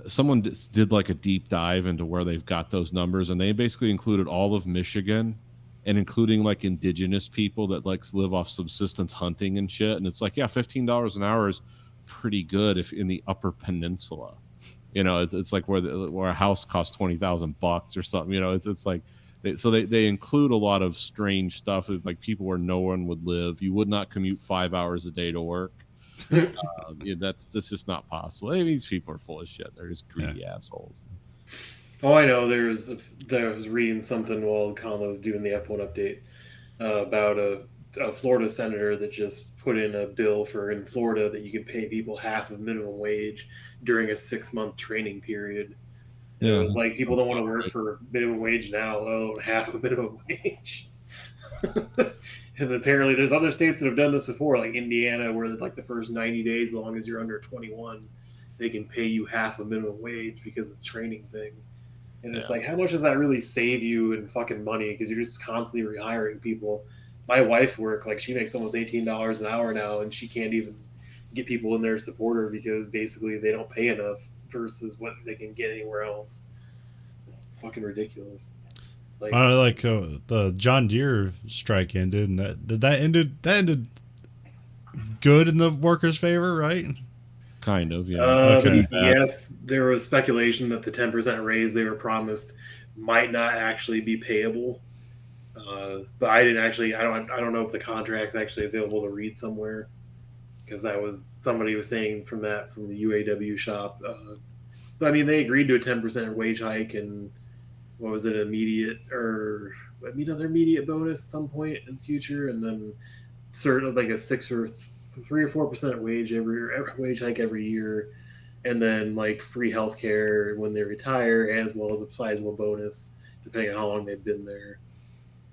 someone did like a deep dive into where they've got those numbers, and they basically included all of Michigan, and including like indigenous people that like live off subsistence hunting and shit. And it's like, yeah, $15 an hour is pretty good if in the Upper Peninsula. It's like where a house costs $20,000 or something. It's like they include a lot of strange stuff, like people where no one would live. You would not commute 5 hours a day to work. That's just not possible. These people are full of shit. They're just greedy assholes. Oh, I know. There was reading something while Conlon was doing the F1 update about a Florida senator that just put in a bill in Florida that you can pay people half of minimum wage during a 6-month training period. Yeah. It was like people don't want to work for minimum wage now, let alone half of minimum wage. And apparently there's other states that have done this before, like Indiana, where like the first 90 days, as long as you're under 21, they can pay you half a minimum wage because it's a training thing. And it's like, how much does that really save you in fucking money? Because you're just constantly rehiring people. My wife's work, like she makes almost $18 an hour now, and she can't even get people in there to support her because basically they don't pay enough versus what they can get anywhere else. It's fucking ridiculous. The John Deere strike ended, and that ended good in the workers' favor, right? Kind of, yeah. Yes, there was speculation that the 10% raise they were promised might not actually be payable. But I don't know if the contract's actually available to read somewhere, because somebody was saying from the UAW shop. But I mean, they agreed to a 10% wage hike, and what was it, immediate bonus at some point in the future, and then sort of like a 3 or 4% wage hike every year, and then like free healthcare when they retire, and as well as a sizable bonus depending on how long they've been there.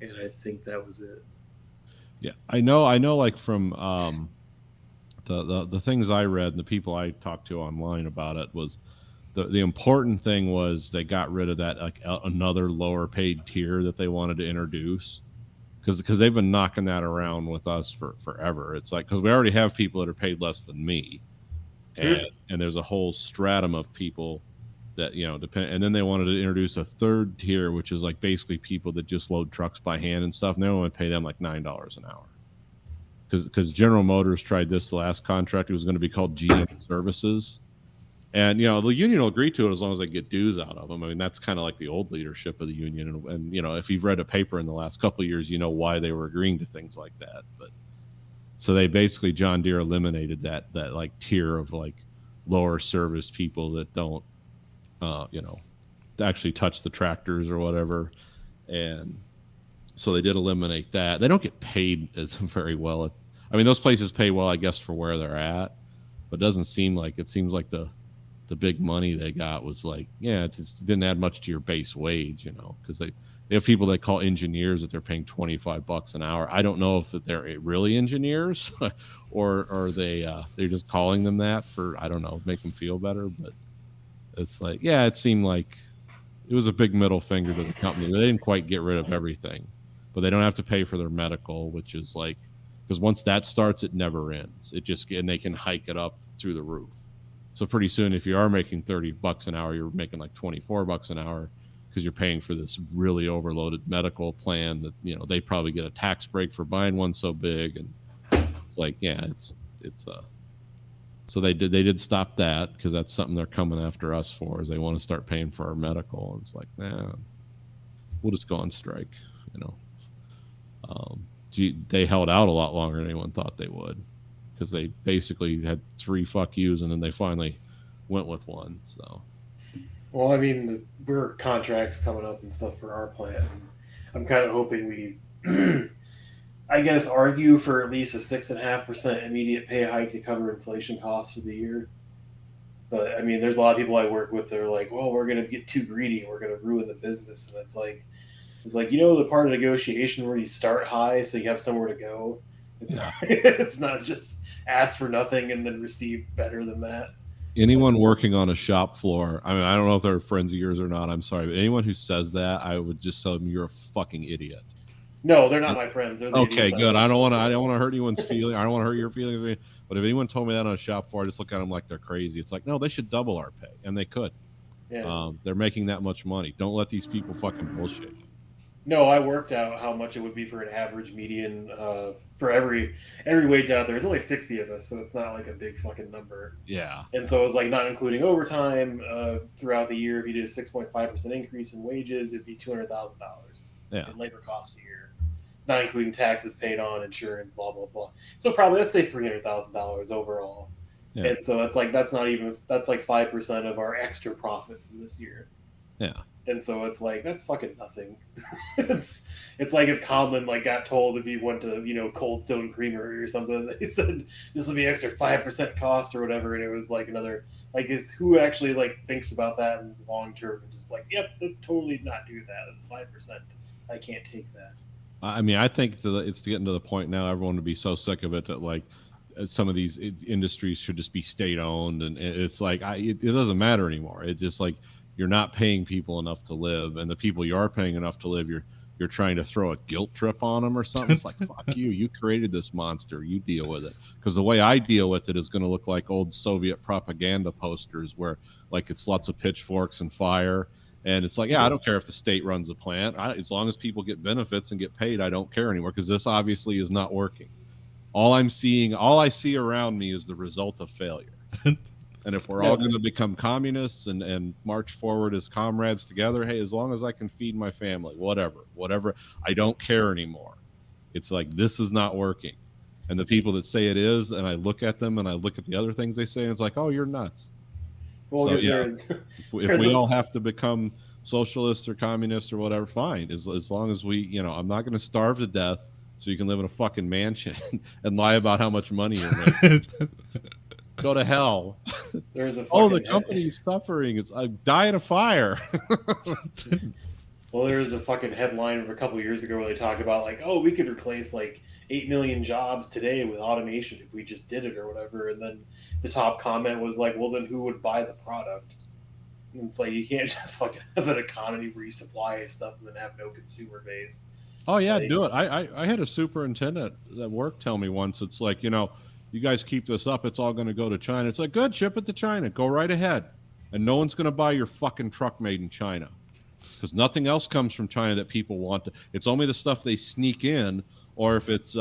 And I think that was it. Yeah, I know. Like from the things I read and the people I talked to online about it was the important thing was they got rid of that like another lower paid tier that they wanted to introduce, because they've been knocking that around with us for forever. It's like, because we already have people that are paid less than me, and there's a whole stratum of people that depend, and then they wanted to introduce a third tier, which is like basically people that just load trucks by hand and stuff, and they only pay them like $9 an hour, because General Motors tried this the last contract. It was going to be called GM Services, and the union will agree to it as long as they get dues out of them. I mean, that's kind of like the old leadership of the union, and if you've read a paper in the last couple of years, you know why they were agreeing to things like that. But so they basically, John Deere eliminated that like tier of like lower service people that don't actually touch the tractors or whatever. And so they did eliminate that. They don't get paid very well. I mean, those places pay well, I guess, for where they're at, but it doesn't seem like, it seems like the big money they got was like, it just didn't add much to your base wage, because they have people they call engineers that they're paying $25 an hour. I don't know if they're really engineers or they're just calling them that for, I don't know, make them feel better. But it's like, it seemed like it was a big middle finger to the company. They didn't quite get rid of everything, but they don't have to pay for their medical, which is like, because once that starts, it never ends. And they can hike it up through the roof. So pretty soon, if you are making $30 an hour, you're making like $24 an hour, because you're paying for this really overloaded medical plan that they probably get a tax break for buying one so big. And it's like, so they did stop that, because that's something they're coming after us for, is they want to start paying for our medical. And it's like, we'll just go on strike. They held out a lot longer than anyone thought they would, because they basically had 3 fuck yous, and then they finally went with one. So, well, I mean, we're contracts coming up and stuff for our plant. I'm kind of hoping we, I guess, argue for at least a 6.5% immediate pay hike to cover inflation costs for the year. But I mean, there's a lot of people I work with. They're like, "Well, we're going to get too greedy. We're going to ruin the business." And it's like the part of negotiation where you start high so you have somewhere to go. It's not just ask for nothing and then receive better than that. anyone working on a shop floor, I mean, I don't know if they're friends of yours or not, I'm sorry, but anyone who says that, I would just tell them you're a fucking idiot. No, they're not my friends. They're the Okay, idiots good. I don't want to. to. I don't want to hurt anyone's feeling. I don't want to hurt your feelings. But if anyone told me that on a shop floor, I just look at them like they're crazy. It's like, no, they should double our pay, and they could. Yeah. They're making that much money. Don't let these people fucking bullshit you. No, I worked out how much it would be for an average median for every wage out there. There's only 60 of us, so it's not like a big fucking number. Yeah. And so it was like not including overtime throughout the year. If you did a 6.5% increase in wages, it'd be $200,000 in labor costs a year, not including taxes paid on, insurance, blah blah blah. So probably let's say $300,000 overall. Yeah. And so that's like that's like 5% of our extra profit from this year. Yeah. And so it's like that's fucking nothing. it's like if Conlon like got told if he went to Cold Stone Creamery or something, they said this will be extra 5% cost or whatever, and it was like another is who actually like thinks about that in long term and just like, yep, let's totally not do that. That's 5%. I can't take that. I mean, I think it's getting to the point now. Everyone would be so sick of it that like some of these industries should just be state owned, and it's like it doesn't matter anymore. It's just like you're not paying people enough to live, and the people you are paying enough to live, you're trying to throw a guilt trip on them or something. It's like, fuck you. You created this monster. You deal with it. Because the way I deal with it is going to look like old Soviet propaganda posters where like it's lots of pitchforks and fire. And it's like, yeah, I don't care if the state runs the plant. As long as people get benefits and get paid, I don't care anymore, because this obviously is not working. All I see around me is the result of failure. And if we're all going to become communists and march forward as comrades together, hey, as long as I can feed my family, whatever, I don't care anymore. It's like, this is not working. And the people that say it is, and I look at them and I look at the other things they say, and it's like, oh, you're nuts. Well, so, yeah, if we all have to become socialists or communists or whatever, fine. As long as we, I'm not going to starve to death so you can live in a fucking mansion and lie about how much money you're making. Go to hell. The company's suffering. I die in a fire. Well, there was a fucking headline from a couple of years ago where they talked about like, oh, we could replace like 8 million jobs today with automation if we just did it or whatever. And then the top comment was like, well, then who would buy the product? And it's like, you can't just fucking have an economy where you supply stuff and then have no consumer base. Oh yeah, do it. I had a superintendent at work tell me once, it's like, you guys keep this up, it's all going to go to China. It's like, good, ship it to China. Go right ahead. And no one's going to buy your fucking truck made in China. Because nothing else comes from China that people want. It's only the stuff they sneak in, or if it's,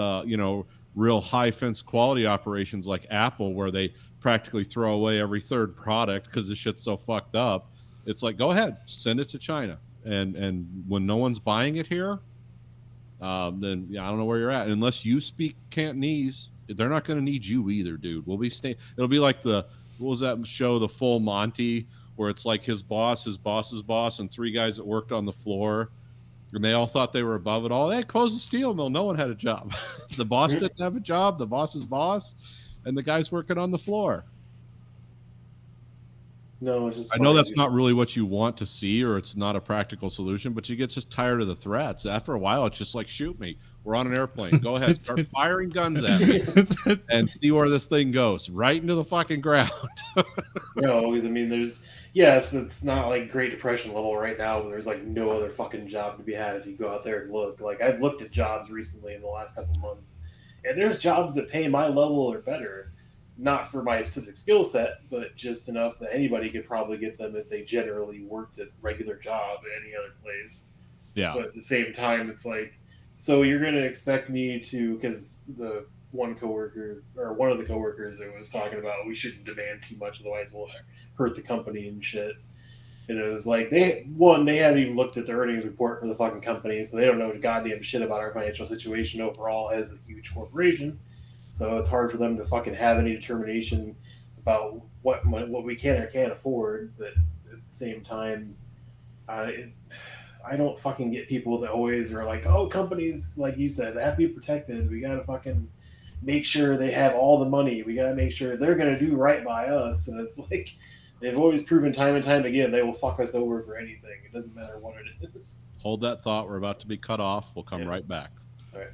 real high fence quality operations like Apple, where they practically throw away every third product because the shit's so fucked up. It's like, go ahead, send it to China. And when no one's buying it here, then I don't know where you're at. And unless you speak Cantonese, they're not going to need you either, dude. It'll be like what was that show, The Full Monty, where it's like his boss's boss, and 3 guys that worked on the floor, and they all thought they were above it all. They closed the steel mill. No one had a job. The boss didn't have a job. The boss's boss, and the guys working on the floor. No, it's just. I know that's not really what you want to see, or it's not a practical solution, but you get just tired of the threats. After a while, it's just like, shoot me. We're on an airplane. Go ahead, start firing guns at me, and see where this thing goes. Right into the fucking ground. No, because I mean, it's not like Great Depression level right now, where there's like no other fucking job to be had if you go out there and look. Like, I've looked at jobs recently in the last couple of months, and there's jobs that pay my level or better. Not for my specific skill set, but just enough that anybody could probably get them if they generally worked at regular job at any other place. Yeah. But at the same time, it's like, so you're going to expect me to, because the one of the coworkers that was talking about we shouldn't demand too much, otherwise we'll hurt the company and shit. And it was like, they haven't even looked at the earnings report for the fucking company, so they don't know goddamn shit about our financial situation overall as a huge corporation. So it's hard for them to fucking have any determination about what we can or can't afford. But at the same time, I don't fucking get people that always are like, oh, companies, like you said, they have to be protected. We got to fucking make sure they have all the money. We got to make sure they're going to do right by us. And it's like, they've always proven time and time again, they will fuck us over for anything. It doesn't matter what it is. Hold that thought. We're about to be cut off. We'll come right back. All right.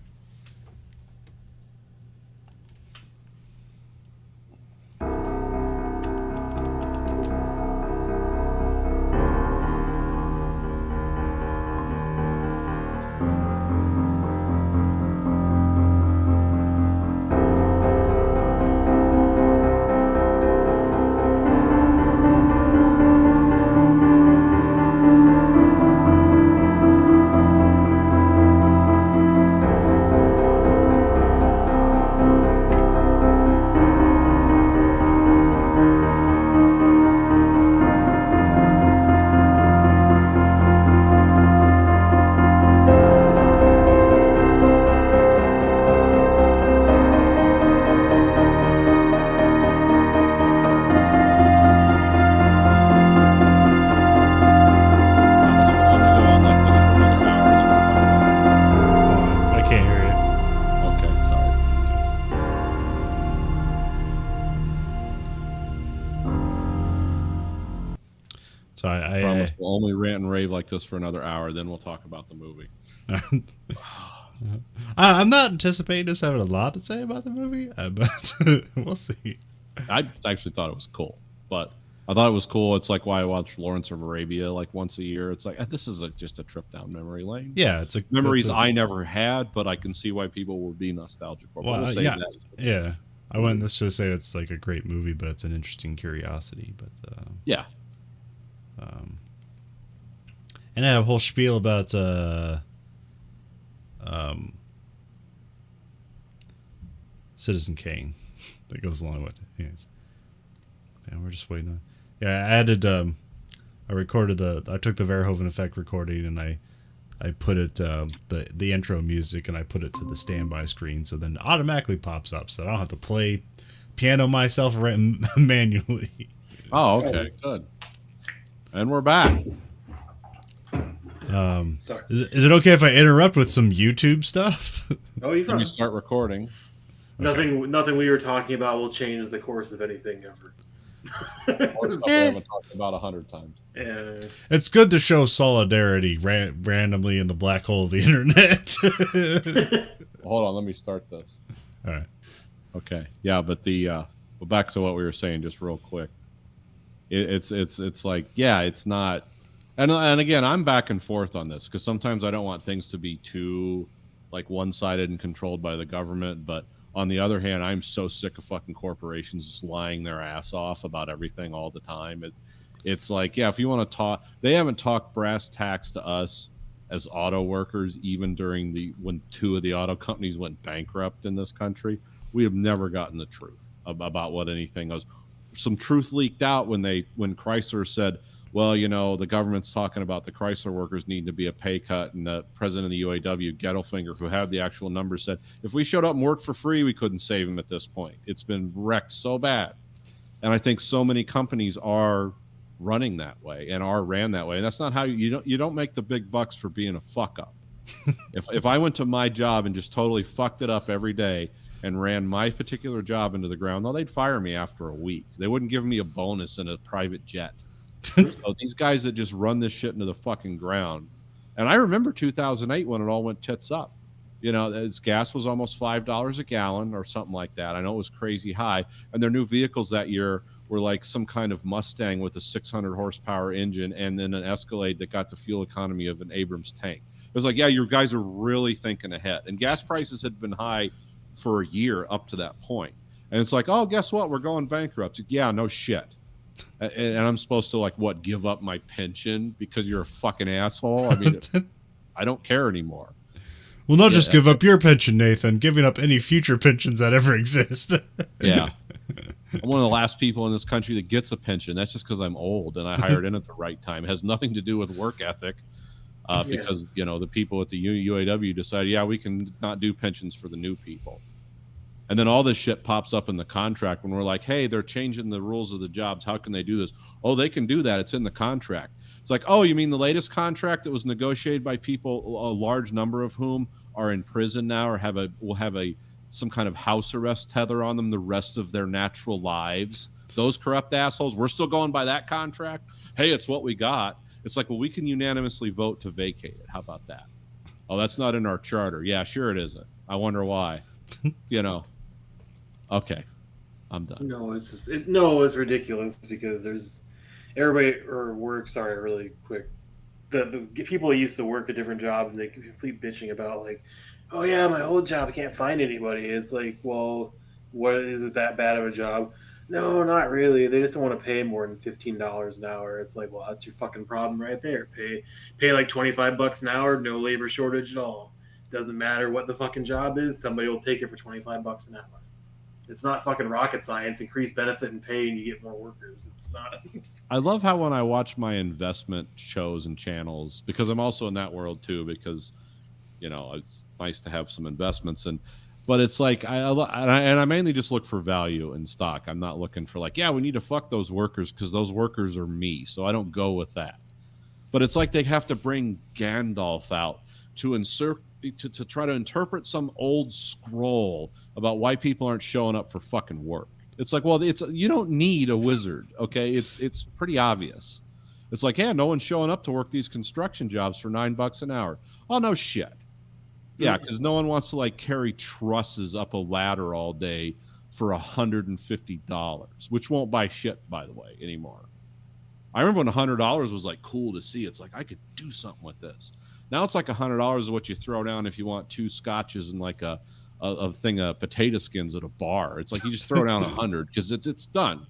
only rant and rave like this for another hour. Then we'll talk about the movie. I'm not anticipating us having a lot to say about the movie, but we'll see. I actually thought it was cool, but I thought it was cool. It's like why I watch Lawrence of Arabia like once a year. It's like this is just a trip down memory lane. Yeah, it's memories I never had, but I can see why people would be nostalgic for. Well, yeah. I wouldn't necessarily say it's like a great movie, but it's an interesting curiosity. But yeah, and I have a whole spiel about Citizen Kane that goes along with it. Anyways, yeah, we're just waiting on. Yeah, I added. I recorded I took the Verhoeven effect recording and I put it the intro music and I put it to the standby screen, so then it automatically pops up, so I don't have to play piano myself manually. Oh, okay, good. And we're back. Sorry. Is it okay if I interrupt with some YouTube stuff? Oh, you When you start recording. Nothing we were talking about will change the course of anything ever. We haven't talked about 100 times. Yeah. It's good to show solidarity randomly in the black hole of the internet. Hold on, let me start this. All right. Okay. Yeah, but well, back to what we were saying just real quick. It's like, yeah, it's not. And again, I'm back and forth on this because sometimes I don't want things to be too like one-sided and controlled by the government, but on the other hand, I'm so sick of fucking corporations just lying their ass off about everything all the time. It's like, yeah, if you want to talk, they haven't talked brass tacks to us as auto workers, even during when 2 of the auto companies went bankrupt in this country. We have never gotten the truth about what anything was. Some truth leaked out when Chrysler said, well, the government's talking about the Chrysler workers needing to be a pay cut, and the president of the UAW, Gettelfinger, who had the actual numbers, said, if we showed up and worked for free, we couldn't save him at this point. It's been wrecked so bad. And I think so many companies are running that way and are ran that way. And that's not how you don't make the big bucks for being a fuck up. If I went to my job and just totally fucked it up every day and ran my particular job into the ground, well, they'd fire me after a week. They wouldn't give me a bonus in a private jet. So these guys that just run this shit into the fucking ground. And I remember 2008 when it all went tits up. Its gas was almost $5 a gallon or something like that. I know it was crazy high. And their new vehicles that year were like some kind of Mustang with a 600 horsepower engine and then an Escalade that got the fuel economy of an Abrams tank. It was like, yeah, your guys are really thinking ahead. And gas prices had been high for a year up to that point. And it's like, oh, guess what? We're going bankrupt. Yeah, no shit. And I'm supposed to give up my pension because you're a fucking asshole? I mean, I don't care anymore. Well, not just give up your pension, Nathan. Giving up any future pensions that ever exist. Yeah. I'm one of the last people in this country that gets a pension. That's just because I'm old and I hired in at the right time. It has nothing to do with work ethic because, the people at the UAW decided, yeah, we can not do pensions for the new people. And then all this shit pops up in the contract when we're like, hey, they're changing the rules of the jobs. How can they do this? Oh, they can do that. It's in the contract. It's like, oh, you mean the latest contract that was negotiated by people, a large number of whom are in prison now or will have some kind of house arrest tether on them the rest of their natural lives? Those corrupt assholes, we're still going by that contract? Hey, it's what we got. It's like, well, we can unanimously vote to vacate it. How about that? Oh, that's not in our charter. Yeah, sure it isn't. I wonder why. Okay, I'm done. No, it's just it's ridiculous because there's everybody really quick. The people that used to work at different jobs and they keep bitching about like, oh yeah, my old job, I can't find anybody. It's like, well, what is it that bad of a job? No, not really. They just don't want to pay more than $15 an hour. It's like, well, that's your fucking problem right there. Pay like $25 an hour, no labor shortage at all. Doesn't matter what the fucking job is, somebody will take it for $25 an hour. It's not fucking rocket science. Increase benefit and pay, and you get more workers. It's not. I love how when I watch my investment shows and channels, because I'm also in that world too, because it's nice to have some investments, but it's like I mainly just look for value in stock. I'm not looking for like, yeah, we need to fuck those workers because those workers are me, so I don't go with that. But it's like they have to bring Gandalf out to try to interpret some old scroll about why people aren't showing up for fucking work. It's like, well, you don't need a wizard, okay? It's pretty obvious. It's like, yeah, no one's showing up to work these construction jobs for $9 an hour. Oh, no shit. Yeah, because no one wants to like carry trusses up a ladder all day for $150, which won't buy shit, by the way, anymore. I remember when $100 was like cool to see. It's like I could do something with this. Now it's like $100 is what you throw down if you want 2 scotches and like a thing of potato skins at a bar. It's like you just throw down 100 because it's done.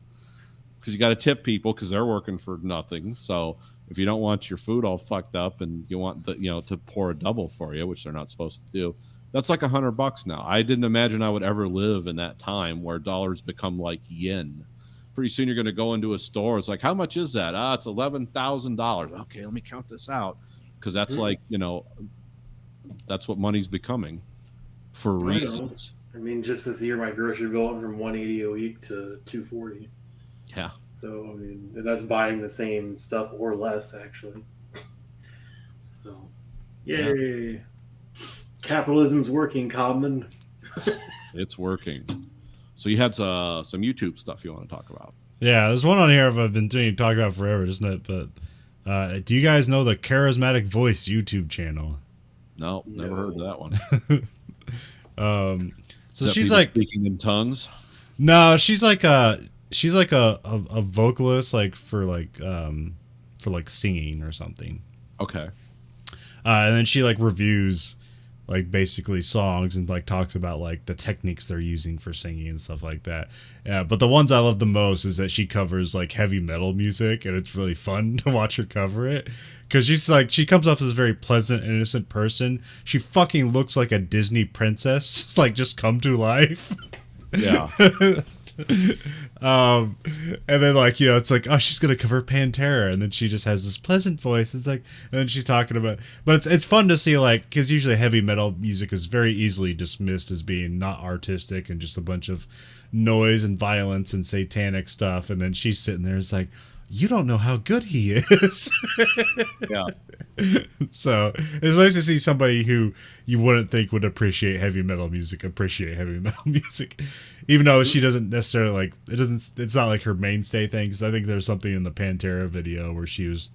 Because you got to tip people because they're working for nothing. So if you don't want your food all fucked up and you want to pour a double for you, which they're not supposed to do, that's like $100 now. I didn't imagine I would ever live in that time where dollars become like yen. Pretty soon you're going to go into a store. It's like, how much is that? It's $11,000. Okay, let me count this out because that's like that's what money's becoming for reasons. I mean, just this year my grocery bill went from $180 a week to $240. Yeah. So, I mean, that's buying the same stuff or less, actually. So, yay. Yeah. Capitalism's working, Codman. It's working. So you had some YouTube stuff you want to talk about. Yeah, there's one on here I've been doing talk about forever, isn't it? But do you guys know the Charismatic Voice YouTube channel? No, never heard of that one. So she's like speaking in tongues. No, she's like a vocalist, like for singing or something. Okay. And then she like reviews like basically songs and like talks about like the techniques they're using for singing and stuff like that. Yeah, but the ones I love the most is that she covers like heavy metal music, and it's really fun to watch her cover it because she comes off as a very pleasant, innocent person. She fucking looks like a Disney princess, like just come to life. Yeah. And then like, it's like, oh, she's gonna cover Pantera, and then she just has this pleasant voice. It's like, and then she's talking about, but it's fun to see, like, because usually heavy metal music is very easily dismissed as being not artistic and just a bunch of noise and violence and satanic stuff, and then she's sitting there, it's like, you don't know how good he is. Yeah. So it's nice to see somebody who you wouldn't think would appreciate heavy metal music, even though she doesn't necessarily like it. It's not like her mainstay thing. Because I think there's something in the Pantera video where she's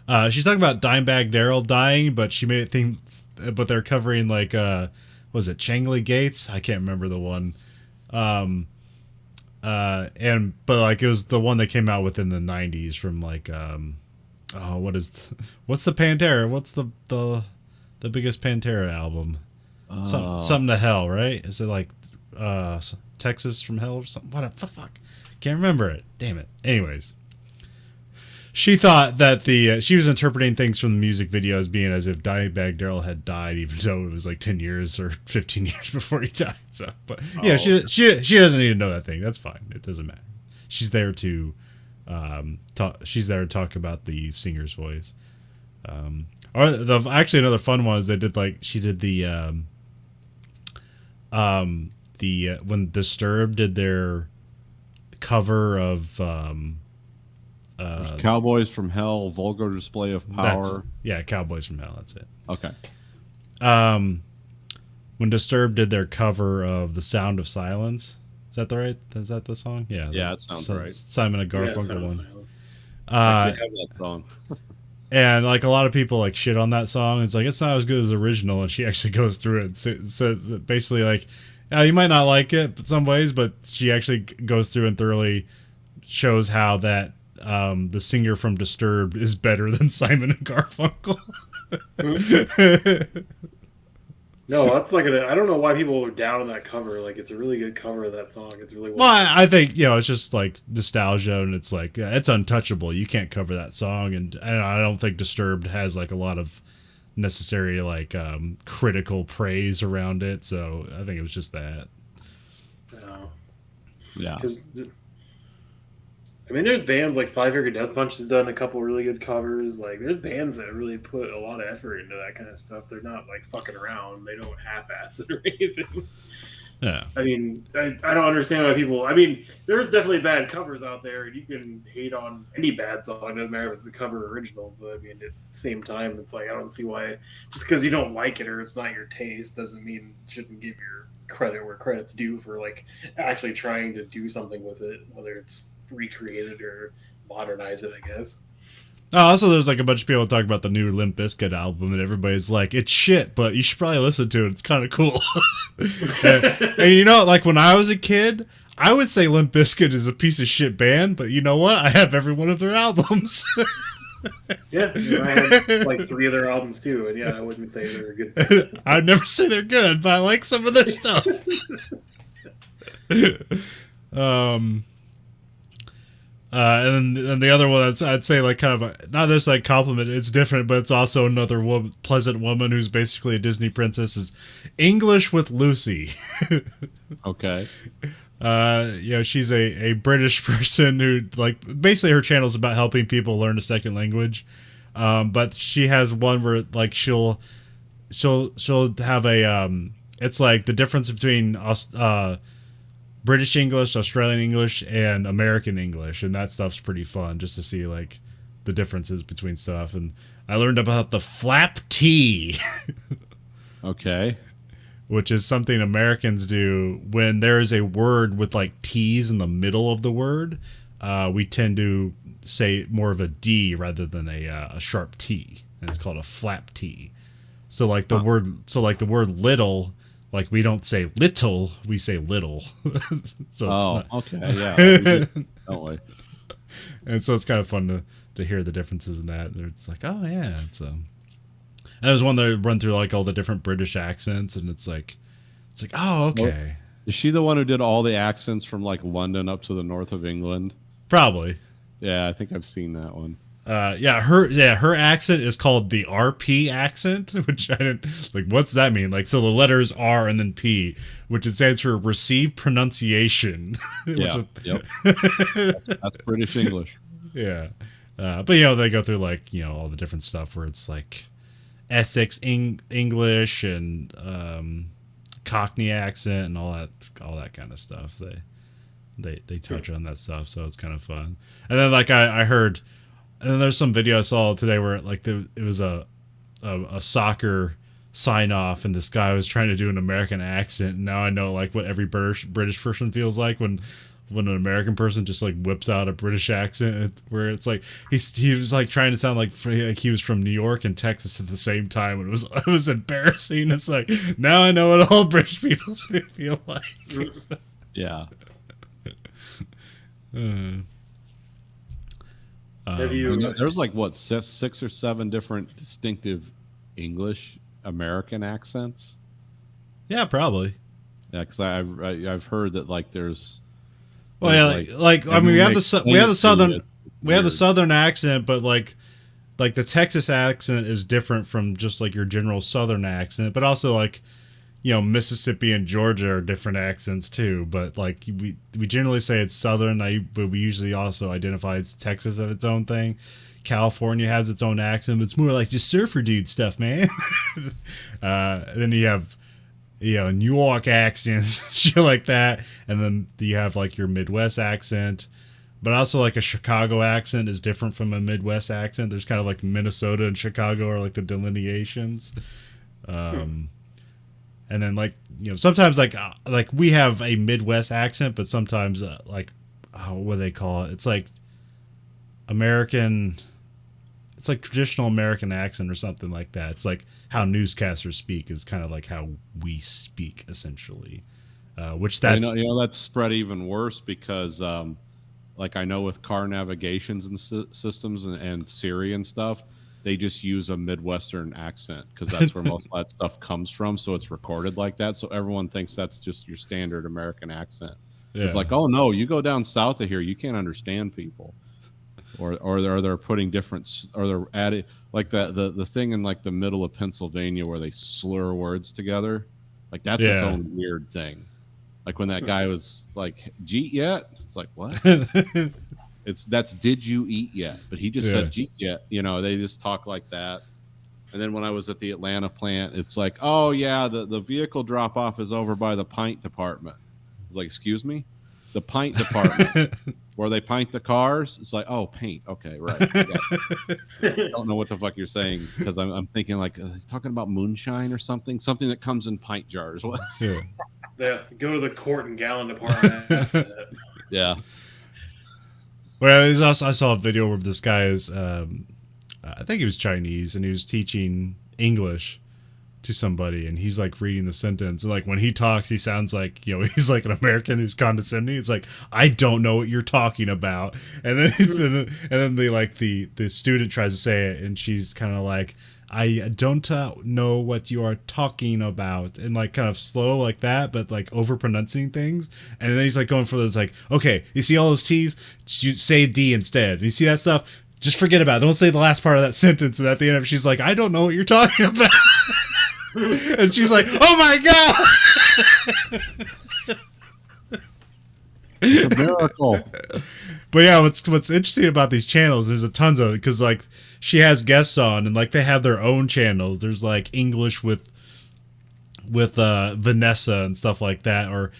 talking about Dimebag Darrell dying, but she made it think. But they're covering like was it Changley Gates? I can't remember the one. But like it was the one that came out within the 90s from like what's the Pantera? What's the biggest Pantera album? Something to Hell, right? Is it like Texas from Hell or something? What the fuck? Can't remember it. Damn it. Anyways, she thought that she was interpreting things from the music video as being as if Dimebag Darrell had died, even though it was like 10 years or 15 years before he died. So, but yeah, she doesn't need to know that thing. That's fine. It doesn't matter. She's there to talk about the singer's voice. Actually another fun one is she did the when Disturbed did their cover of Cowboys from Hell, Vulgar Display of Power. Cowboys from Hell, that's it. Okay. When Disturbed did their cover of The Sound of Silence. Is that the song? Yeah. Yeah, it sounds right. Simon and Garfunkel one. I actually have that song. And like a lot of people like shit on that song. It's like, it's not as good as the original. And she actually goes through it and says basically like, you might not like it in some ways, but she actually goes through and thoroughly shows how that the singer from Disturbed is better than Simon and Garfunkel. No, that's like I don't know why people are down on that cover. Like, it's a really good cover of that song. It's really well. I think it's just like nostalgia, and it's like it's untouchable. You can't cover that song, and I don't think Disturbed has like a lot of necessary like critical praise around it. So I think it was just that. Yeah. I mean, there's bands like Five Finger Death Punch has done a couple really good covers. Like, there's bands that really put a lot of effort into that kind of stuff. They're not like fucking around. They don't half-ass it or anything. Yeah. I mean, I don't understand why people. I mean, there's definitely bad covers out there, and you can hate on any bad song. It doesn't matter if it's the cover or original. But I mean, at the same time, it's like I don't see why just because you don't like it or it's not your taste doesn't mean you shouldn't give your credit where credit's due for like actually trying to do something with it, whether it's recreate it or modernize it, I guess. Oh, also, there's like a bunch of people talking about the new Limp Bizkit album, and everybody's like, "It's shit, but you should probably listen to it. It's kind of cool." and you know, like when I was a kid, I would say Limp Bizkit is a piece of shit band, but you know what? I have every one of their albums. Yeah, I had like 3 of their albums too, and yeah, I wouldn't say they were good. I'd never say they're good, but I like some of their stuff. And then the other one, I'd say like kind of not this like compliment. It's different, but it's also another pleasant woman who's basically a Disney princess. Is English with Lucy. Okay. She's a British person who like basically her channel is about helping people learn a second language. But she has one where like she'll have a it's like the difference between British English, Australian English, and American English, and that stuff's pretty fun just to see like the differences between stuff. And I learned about the flap T, Okay. which is something Americans do when there is a word with like T's in the middle of the word. We tend to say more of a D rather than a sharp T, and it's called a flap T. So like the word little. Like, we don't say little, we say little. So okay, yeah. Don't we? And so it's kind of fun to hear the differences in that. It's like, oh, yeah. And there's one that run through, like, all the different British accents, and it's like, oh, okay. Well, is she the one who did all the accents from, like, London up to the north of England? Probably. Yeah, I think I've seen that one. Her accent is called the RP accent, which I didn't like. What's that mean? Like, so the letters R and then P, which it stands for received pronunciation. Yeah, yep. That's British English. Yeah, but they go through like all the different stuff where it's like Essex English and Cockney accent and all that kind of stuff. They touch on that stuff, so it's kind of fun. And then like I heard. And then there's some video I saw today where like it was a soccer sign off, and this guy was trying to do an American accent. And now I know like what every British person feels like when an American person just like whips out a British accent, where it's like he was like trying to sound like he was from New York and Texas at the same time. And it was embarrassing. It's like now I know what all British people feel like. Yeah. There's like what 6 or 7 different distinctive English American accents. Yeah, probably. Yeah, because I've heard that like there's. Well, yeah, like I mean, we have the southern accent, but like the Texas accent is different from just like your general southern accent, but also like Mississippi and Georgia are different accents too. But like we generally say it's southern, but we usually also identify as Texas of its own thing. California has its own accent, but it's more like just surfer dude stuff, man. Then you have New York accents, shit like that, and then you have like your Midwest accent. But also like a Chicago accent is different from a Midwest accent. There's kind of like Minnesota and Chicago are like the delineations. And then like sometimes like we have a Midwest accent, but sometimes what do they call it? It's like American. It's like traditional American accent or something like that. It's like how newscasters speak is kind of like how we speak essentially. Which that's that's spread even worse because like I know with car navigations and systems and Siri and stuff. They just use a Midwestern accent because that's where most of that stuff comes from. So it's recorded like that. So everyone thinks that's just your standard American accent. Yeah. It's like, oh no, you go down south of here, you can't understand people, or they're putting different, or they're adding like the thing in like the middle of Pennsylvania where they slur words together. Like that's its own weird thing. Like when that guy was like, "Jeet yet?" It's like what? That's did you eat yet? But he just said jeet yet. They just talk like that. And then when I was at the Atlanta plant, it's like, oh yeah, the vehicle drop off is over by the pint department. It's like, excuse me, the pint department where they pint the cars. It's like, oh, paint. Okay, right. I don't know what the fuck you're saying because I'm thinking like he's talking about moonshine or something that comes in pint jars. Yeah, go to the quart and gallon department. Yeah. Well, I saw a video where this guy is I think he was Chinese, and he was teaching English to somebody, and he's like reading the sentence, and like when he talks, he sounds like, you know, he's like an American who's condescending. It's like, I don't know what you're talking about, and then the student tries to say it, and she's kind of like, I don't know what you are talking about, and like kind of slow like that, but like over pronouncing things. And then he's like going for those like, okay, you see all those T's, you say D instead. And you see that stuff, just forget about it. Don't say the last part of that sentence. And at the end of it, she's like, I don't know what you're talking about. And she's like, oh my god. It's a miracle. But yeah, what's interesting about these channels, there's a tons of it, because like she has guests on, and like they have their own channels. There's like English with Vanessa and stuff like that, or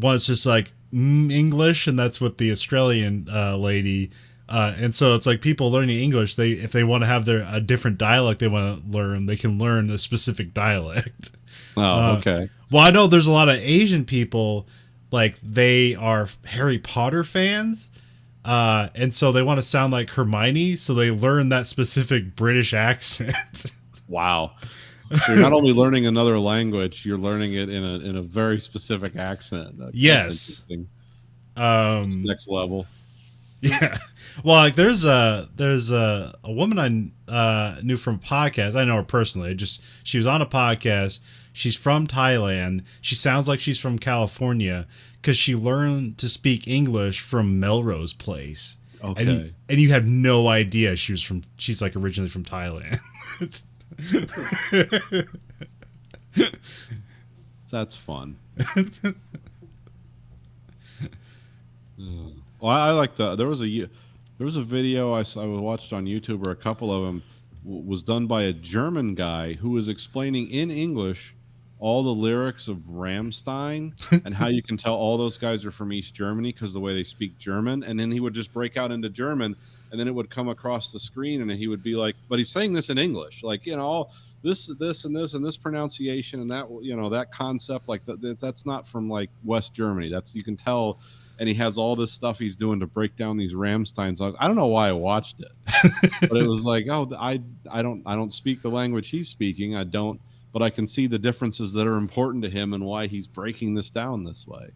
one's just like English, and that's with the Australian lady. And so it's like people learning English, if they want to have a different dialect they want to learn, they can learn a specific dialect. Oh, okay. Well, I know there's a lot of Asian people, like they are Harry Potter fans, and so they want to sound like Hermione, so they learn that specific British accent. Wow. So you're not only learning another language, you're learning it in a very specific accent. Yes. That's next level. Yeah. Well, like there's a woman I knew from a podcast. I know her personally. She was on a podcast. She's from Thailand. She sounds like she's from California because she learned to speak English from Melrose Place. Okay. And you have no idea she's like originally from Thailand. That's fun. Well, I like there was a video I watched on YouTube, or a couple of them was done by a German guy who was explaining in English all the lyrics of Rammstein and how you can tell all those guys are from East Germany because the way they speak German. And then he would just break out into German, and then it would come across the screen, and he would be like, but he's saying this in English, like, you know, all this and this and this pronunciation and that, you know, that concept, like that's not from like West Germany. That's, you can tell. And he has all this stuff he's doing to break down these Rammstein songs. I don't know why I watched it, but it was like, oh, I don't speak the language he's speaking. I don't, but I can see the differences that are important to him and why he's breaking this down this way.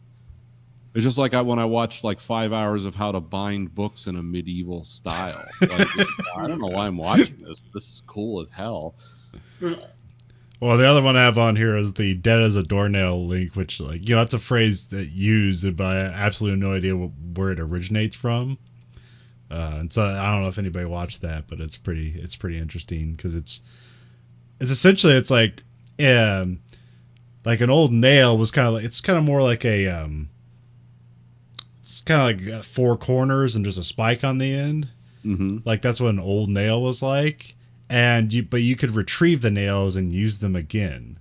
It's just like when I watched like 5 hours of how to bind books in a medieval style. Like, I don't know why I'm watching this. This is cool as hell. Well, the other one I have on here is the dead as a doornail link, which, like, you know, that's a phrase that used, but I absolutely have no idea where it originates from. And so I don't know if anybody watched that, but it's pretty interesting because it's essentially, it's like an old nail was kind of like, it's kind of more like it's kind of like 4 corners and just a spike on the end. Mm-hmm. Like that's what an old nail was like. But you could retrieve the nails and use them again.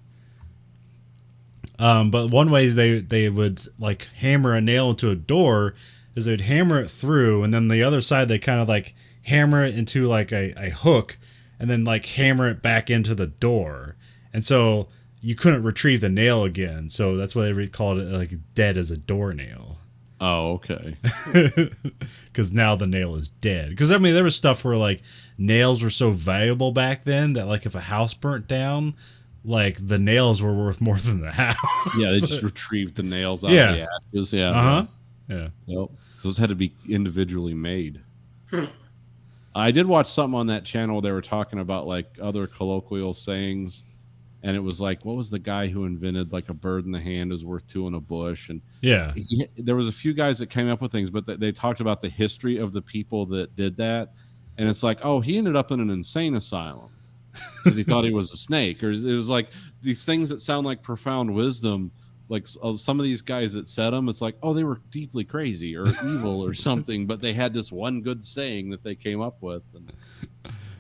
But one way they would like hammer a nail into a door is they'd hammer it through, and then the other side they kind of like hammer it into like a hook, and then like hammer it back into the door. And so you couldn't retrieve the nail again. So that's why they called it like dead as a doornail. Oh, okay. Because now the nail is dead. Because I mean, there was stuff where like nails were so valuable back then that like if a house burnt down, like the nails were worth more than the house. Yeah, they just retrieved the nails out of the ashes. Yeah. Uh-huh. Yeah. Yep. Those had to be individually made. I did watch something on that channel. They were talking about like other colloquial sayings. And it was like, what was the guy who invented like a bird in the hand is worth 2 in a bush? And yeah, there was a few guys that came up with things, but they talked about the history of the people that did that. And it's like, oh, he ended up in an insane asylum because he thought he was a snake. Or it was like these things that sound like profound wisdom. Like some of these guys that said them, it's like, oh, they were deeply crazy or evil or something, but they had this one good saying that they came up with. And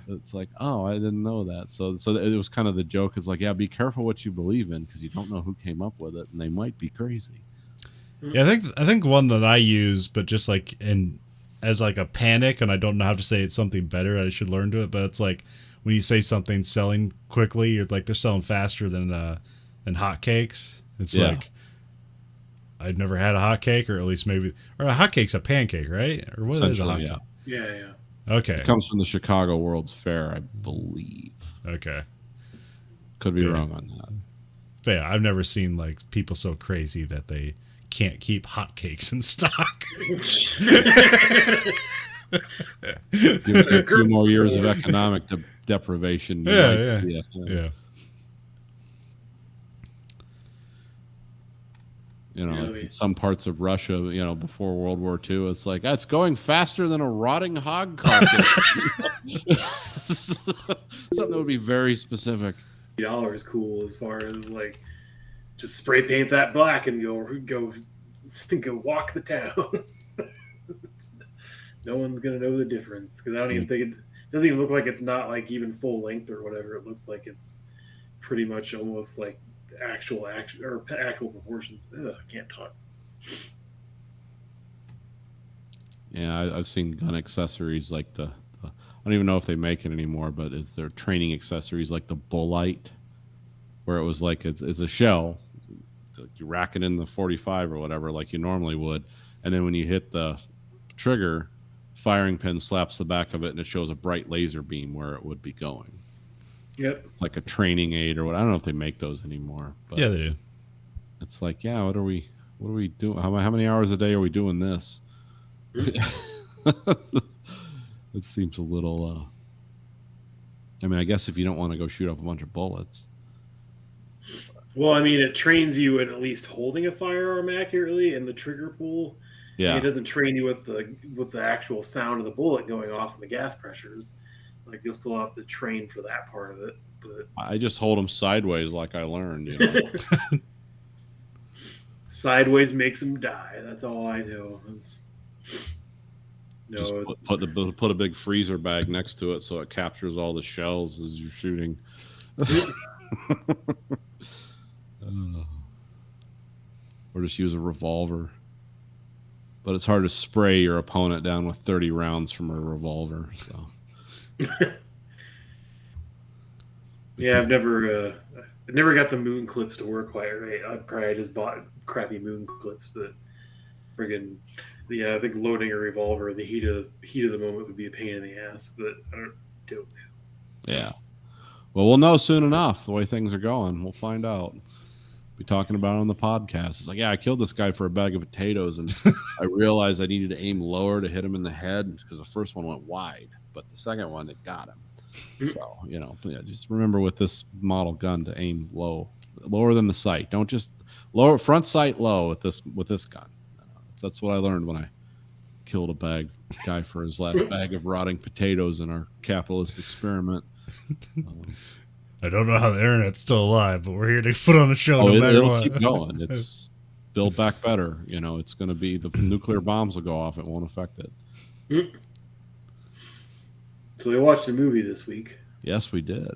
it's like, oh, I didn't know that. So it was kind of the joke. It's like, yeah, be careful what you believe in because you don't know who came up with it, and they might be crazy. Yeah, I think one that I use, but just like as like a panic, and I don't know how to say it's something better. I should learn to it, but it's like when you say something selling quickly, you're like they're selling faster than hotcakes. It's like I've never had a hotcake, or at least maybe, or a hotcake's a pancake, right? Or what is a hotcake? Yeah. Okay. It comes from the Chicago World's Fair, I believe. Okay. Could be wrong on that. But yeah, I've never seen like people so crazy that they can't keep hotcakes in stock. Give it a few more years of economic deprivation. Yeah. You know, in some parts of Russia, you know, before World War II, it's like, it's going faster than a rotting hog carcass. Something that would be very specific. $3 cool as far as like just spray paint that black and go walk the town. No one's gonna know the difference because I don't even think it doesn't even look like it's not like even full length or whatever. It looks like it's pretty much almost like actual proportions. Ugh, I can't talk. Yeah, I've seen gun accessories like the I don't even know if they make it anymore, but it's their training accessories like the Bullite, where it was like it's a shell. You rack it in the 45 or whatever like you normally would, and then when you hit the trigger, firing pin slaps the back of it and it shows a bright laser beam where it would be going. Yep. It's like a training aid or what. I don't know if they make those anymore. But Yeah, they do. it's like, yeah, what are we doing? How many hours a day are we doing this? It seems a little I mean, I guess if you don't want to go shoot up a bunch of bullets. Well, I mean, it trains you in at least holding a firearm accurately in the trigger pull. Yeah. It doesn't train you with the actual sound of the bullet going off and the gas pressures. Like you'll still have to train for that part of it. But I just hold them sideways like I learned, you know. sideways makes them die. That's all I know. Just put a big freezer bag next to it so it captures all the shells as you're shooting. Or just use a revolver. But it's hard to spray your opponent down with 30 rounds from a revolver. So. Yeah, I've never got the moon clips to work quite right. I probably just bought crappy moon clips, but friggin' I think loading a revolver in the heat of the moment would be a pain in the ass. But I don't know. Yeah. Well, we'll know soon enough the way things are going. We'll find out. Be talking about it on the podcast. It's like, yeah, I killed this guy for a bag of potatoes, and I realized I needed to aim lower to hit him in the head because the first one went wide, but the second one, it got him. So, you know, just remember with this model gun to aim lower than the sight. Don't just lower front sight low with this gun. That's what I learned when I killed a guy for his last bag of rotting potatoes in our capitalist experiment. I don't know how the internet's still alive, but we're here to put on a show no matter it'll what. Keep going. It's build back better. You know, it's going to be the nuclear bombs will go off. It won't affect it. So we watched a movie this week. Yes, we did.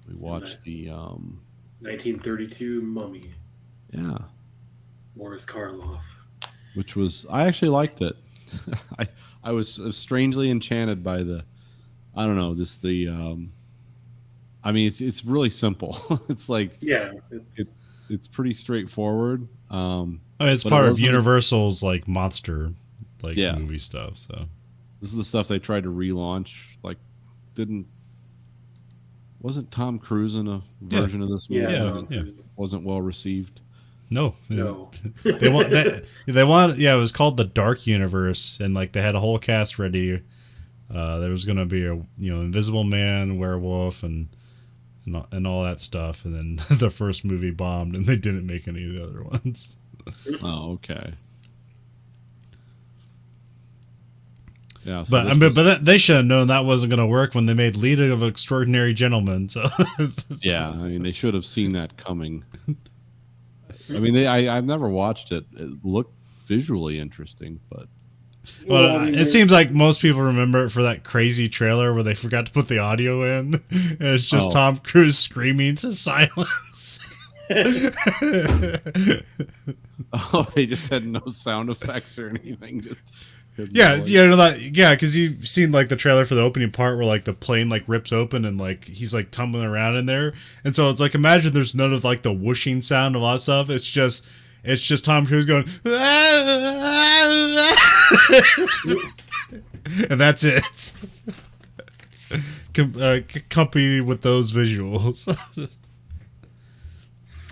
We watched the 1932 Mummy. Yeah. Boris Karloff. Which was, I actually liked it. I was strangely enchanted by I don't know, just the I mean, it's really simple. It's like, yeah, it's pretty straightforward. I mean, it's part of Universal's like monster movie stuff. So this is the stuff they tried to relaunch. Like, wasn't Tom Cruise in a version of this movie? Yeah. Wasn't well received. No. They want that. They want. Yeah, it was called the Dark Universe, and like they had a whole cast ready. There was going to be a Invisible Man, werewolf, and all that stuff, and then the first movie bombed, and they didn't make any of the other ones. Oh, okay. Yeah, so but they should have known that wasn't going to work when they made League of Extraordinary Gentlemen. So yeah, I mean they should have seen that coming. I mean, I've never watched it. It looked visually interesting, but. Well, it seems like most people remember it for that crazy trailer where they forgot to put the audio in. And it's just Tom Cruise screaming to silence. Oh, they just had no sound effects or anything. Just because you've seen like the trailer for the opening part where like the plane like rips open and like he's like tumbling around in there, and so it's like imagine there's none of like the whooshing sound of all that stuff. It's just Tom Cruise going. and that's it. Accompanied with those visuals.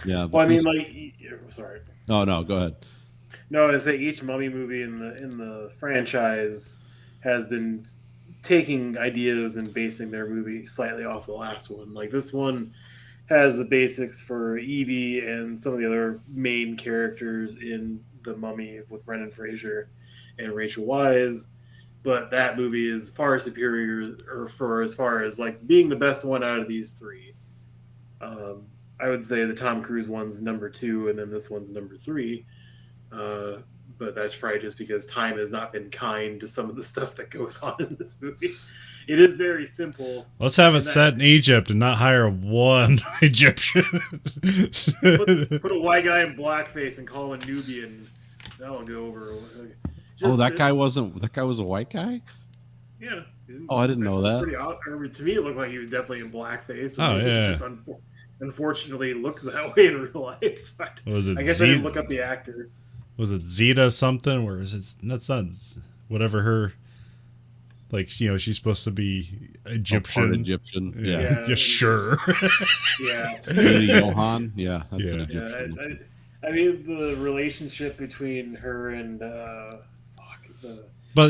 Yeah. Well, I mean, like, sorry. No, go ahead. No, I say each Mummy movie in the franchise has been taking ideas and basing their movie slightly off the last one. Like this one has the basics for Evie and some of the other main characters in the Mummy with Brendan Fraser and Rachel Weisz, but that movie is far superior, or for as far as like being the best one out of these three. I would say the Tom Cruise one's number 2, and then this one's number 3. But that's probably just because time has not been kind to some of the stuff that goes on in this movie. It is very simple. Let's have it set in Egypt and not hire one Egyptian. Put a white guy in blackface and call him a Nubian. That'll go over. That was a white guy? Yeah. Oh, I didn't know that. Pretty odd. To me, it looked like he was definitely in blackface. Oh, yeah. It's just unfortunately looks that way in real life. Was it I guess I didn't look up the actor. Was it Zeta something? Where is it? That's not whatever her. Like, she's supposed to be Egyptian. Egyptian. Yeah, sure. Yeah. Johan. Yeah, that's an Egyptian. Yeah, I mean, the relationship between her and But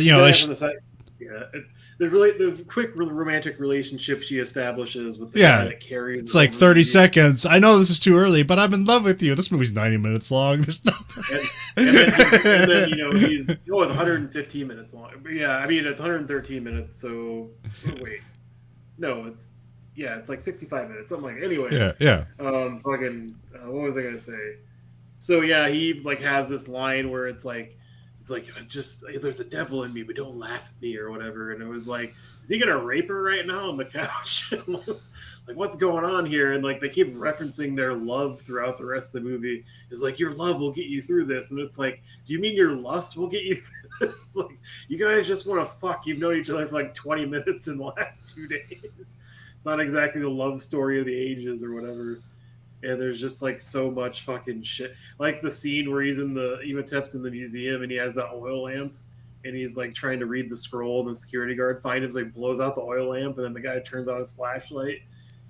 the quick romantic relationship she establishes with the guy that carries. It's like 30 seconds. I know this is too early, but I'm in love with you. This movie's 90 minutes long. There's no... and then he's it's 115 minutes long. But yeah, I mean it's 113 minutes. So it's like 65 minutes, something like. Anyway, yeah. What was I gonna say? So yeah, he like has this line where it's like there's a devil in me, but don't laugh at me or whatever. And it was like, is he gonna rape her right now on the couch? Like, what's going on here? And like they keep referencing their love throughout the rest of the movie. It's like, your love will get you through this, and it's like, do you mean your lust will get you through this? Like, you guys just want to fuck. You've known each other for like 20 minutes in the last 2 days. It's not exactly the love story of the ages or whatever. And there's just like so much fucking shit. Like the scene where he's Imhotep's in the museum and he has the oil lamp and he's like trying to read the scroll and the security guard finds him, like blows out the oil lamp, and then the guy turns on his flashlight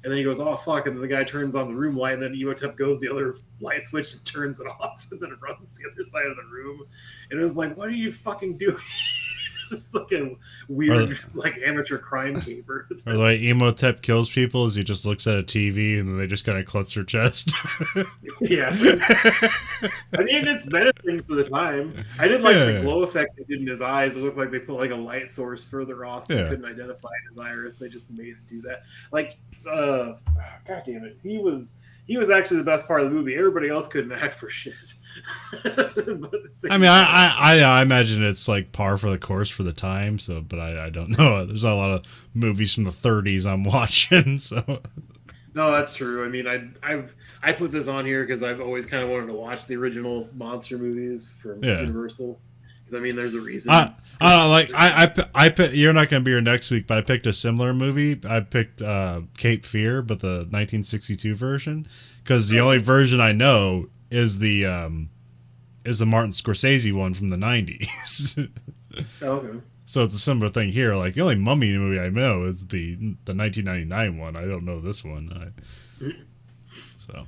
and then he goes, oh fuck, and then the guy turns on the room light and then Imhotep goes the other light switch and turns it off and then runs the other side of the room. And it was like, what are you fucking doing? It's like a weird, like amateur crime caper. Or like Imhotep kills people as he just looks at a TV and then they just kind of clutch their chest. Yeah. I mean, it's menacing for the time. I did like the glow effect they did in his eyes. It looked like they put like a light source further off so they couldn't identify his iris. They just made it do that. Like, god damn it. He was actually the best part of the movie. Everybody else couldn't act for shit. I mean, I imagine it's like par for the course for the time. So, but I don't know. There's not a lot of movies from the 30s I'm watching. So, no, that's true. I mean, I put this on here because I've always kind of wanted to watch the original monster movies from Universal. Because I mean, there's a reason. I picked, you're not going to be here next week, but I picked a similar movie. I picked Cape Fear, but the 1962 version, because the only version I know is the Martin Scorsese one from the 90s. Okay. So it's a similar thing here. Like the only Mummy movie I know is the 1999 one. I don't know this one. So.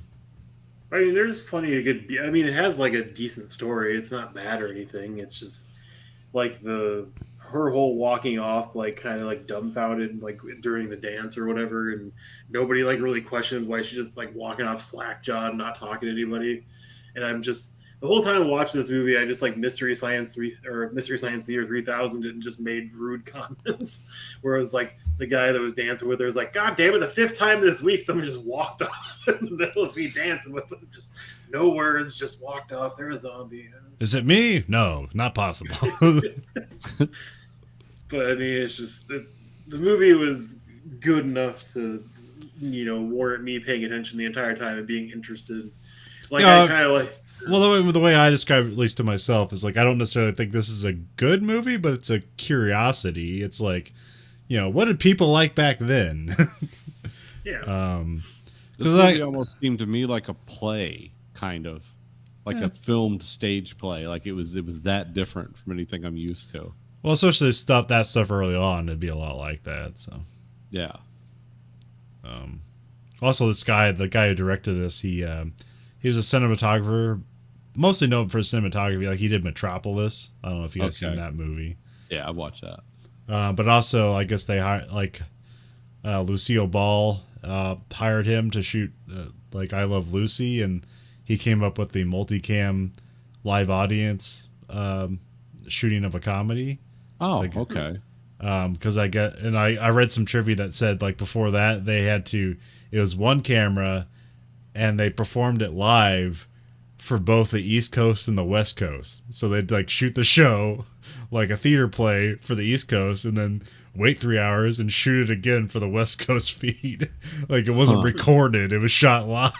I mean, there's plenty of good. I mean, it has like a decent story. It's not bad or anything. It's just like her whole walking off, like kind of like dumbfounded, like during the dance or whatever, and nobody like really questions why she's just like walking off slack-jawed, not talking to anybody. And I'm just the whole time watching this movie, I just like Mystery Science Theater 3000 and just made rude comments. Where it was like the guy that was dancing with her was like, "God damn it! The 5th time this week, someone just walked off in the middle of me dancing with them. Just no words, just walked off. They're a zombie." Is it me? No, not possible. But I mean, it's just the movie was good enough to warrant me paying attention the entire time and being interested. Like I kind of like. Well, the way I describe it, at least to myself, is like I don't necessarily think this is a good movie, but it's a curiosity. It's like, what did people like back then? Yeah. This movie almost seemed to me like a play, kind of, like a filmed stage play. Like it was that different from anything I'm used to. Well, especially that stuff early on, it'd be a lot like that. So Yeah. Also, the guy who directed this, he was a cinematographer, mostly known for his cinematography. Like he did Metropolis. I don't know if you guys seen that movie. Yeah, I watched that. But also, I guess they hired Lucille Ball hired him to shoot like I Love Lucy, and he came up with the multicam live audience shooting of a comedy. Oh, like, okay. Because I read some trivia that said like before that it was one camera, and they performed it live for both the East Coast and the West Coast. So they'd like shoot the show like a theater play for the East Coast, and then wait 3 hours and shoot it again for the West Coast feed. Like it wasn't recorded; it was shot live.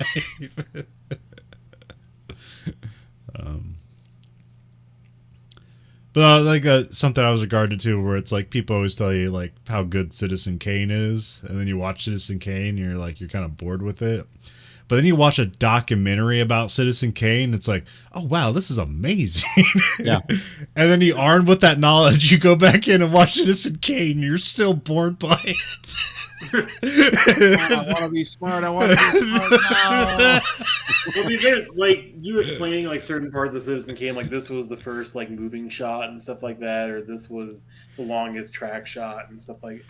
But something I was regarded to, where it's like people always tell you like how good Citizen Kane is, and then you watch Citizen Kane, and you're kind of bored with it. But then you watch a documentary about Citizen Kane, it's like, oh wow, this is amazing. Yeah. And then you armed with that knowledge, you go back in and watch Citizen Kane, and you're still bored by it. I want to be smart. I want to be smart now. Well, because like you explaining like certain parts of Citizen Kane, like this was the first like moving shot and stuff like that, or this was the longest track shot and stuff like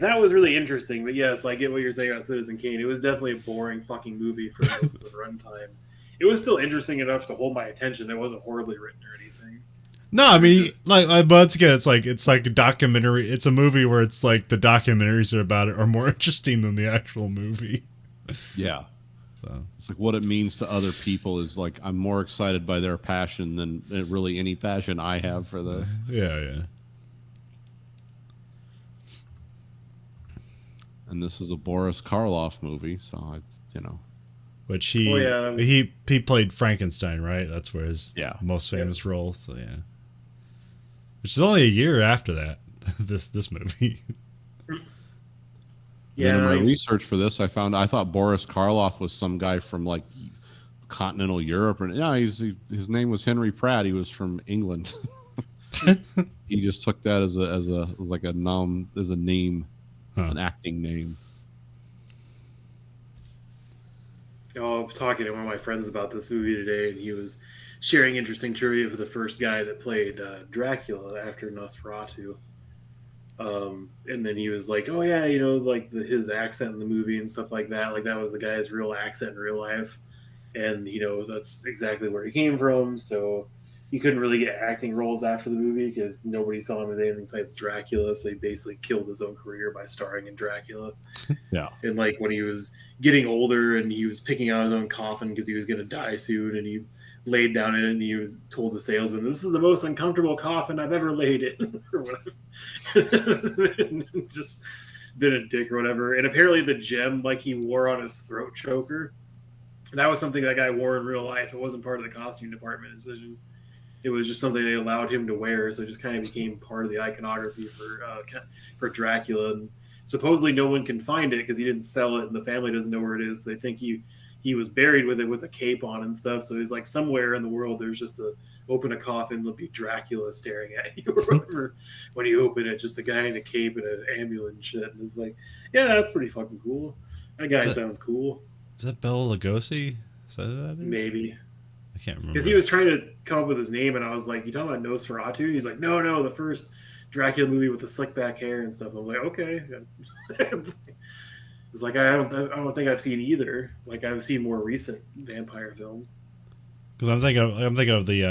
that was really interesting. But yes, I get what you're saying about Citizen Kane. It was definitely a boring fucking movie for most of the runtime. It was still interesting enough to hold my attention. It wasn't horribly written or anything. No, I mean, but once again, it's like a documentary. It's a movie where it's like the documentaries about it are more interesting than the actual movie. Yeah. So it's like what it means to other people is like I'm more excited by their passion than really any passion I have for this. Yeah. And this is a Boris Karloff movie, so it's Which he played Frankenstein, right? That's where his most famous role. So yeah, which is only a year after that. this movie. Yeah. In my research for this, I thought Boris Karloff was some guy from like continental Europe, and his name was Henry Pratt. He was from England. He just took that as a name, an acting name. I was talking to one of my friends about this movie today, and he was sharing interesting trivia for the first guy that played Dracula after Nosferatu. And then he was like, oh yeah, like his accent in the movie and stuff like that. Like that was the guy's real accent in real life. And, that's exactly where he came from. So he couldn't really get acting roles after the movie because nobody saw him as anything besides Dracula. So he basically killed his own career by starring in Dracula. Yeah. And like when he was getting older and he was picking out his own coffin because he was going to die soon, and he laid down in it, and he was told the salesman, "This is the most uncomfortable coffin I've ever laid in," or whatever. Just been a dick or whatever. And apparently the gem like he wore on his throat choker, that was something that guy wore in real life. It wasn't part of the costume department decision. It was just something they allowed him to wear, so it just kind of became part of the iconography for Dracula. And supposedly no one can find it because he didn't sell it, and the family doesn't know where it is. So they think he was buried with it with a cape on and stuff. So he's like somewhere in the world there's just open a coffin, there'll be Dracula staring at you or whatever. When you open it, just a guy in a cape and an amulet and shit. And it's like, yeah, that's pretty fucking cool. That guy sounds cool. Is that Bela Lugosi? Is that who that is? Maybe. I can't remember. Because he was trying to come up with his name, and I was like, "You talking about Nosferatu?" He's like, "No, the first Dracula movie with the slick back hair and stuff." I'm like, "Okay." It's like I don't think I've seen either. Like I've seen more recent vampire films. Because I'm thinking of the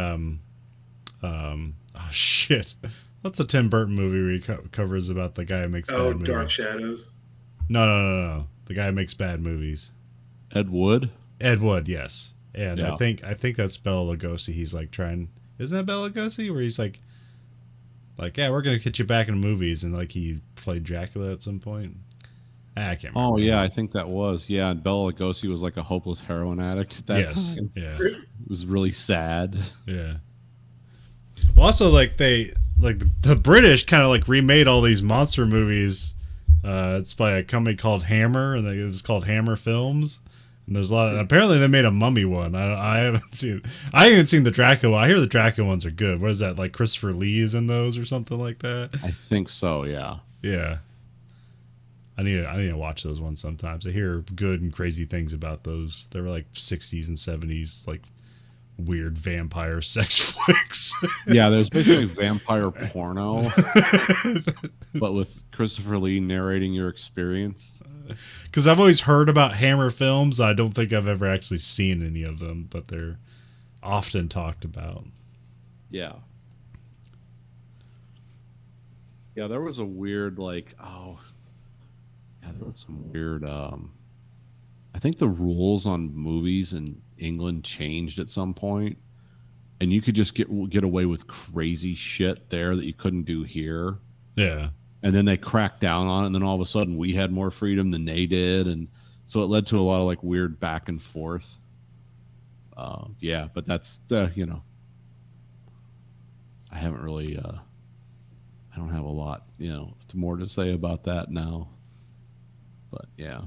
oh shit, what's a Tim Burton movie where he covers about the guy who makes bad movies? Dark Shadows. No. The guy who makes bad movies. Ed Wood, yes. And yeah. I think that's Bela Lugosi. He's like trying. Isn't that Bela Lugosi? Where he's like, yeah, we're gonna get you back in movies, and like he played Dracula at some point. I can't remember. Oh yeah, I think that was And Bela Lugosi was like a hopeless heroin addict at that time. Yeah. It was really sad. Yeah. Well, also the British kind of like remade all these monster movies. It's by a company called Hammer, and it was called Hammer Films. And there's a lot of, apparently they made a mummy one. I haven't seen. I haven't seen the Dracula. I hear the Dracula ones are good. What is that, like Christopher Lee is in those or something like that? I think so. Yeah. Yeah. I need to watch those ones sometimes. I hear good and crazy things about those. They were like 60s and 70s, like weird vampire sex flicks. Yeah, there's basically vampire porno, but with Christopher Lee narrating your experience. Because I've always heard about Hammer films. I don't think I've ever actually seen any of them, but they're often talked about. Yeah. Yeah, there was a weird, there was some weird, I think the rules on movies in England changed at some point, and you could just get away with crazy shit there that you couldn't do here. Yeah. And then they cracked down on it, and then all of a sudden we had more freedom than they did, and so it led to a lot of like weird back and forth. Yeah, but that's I haven't really, I don't have a lot, more to say about that now. But yeah,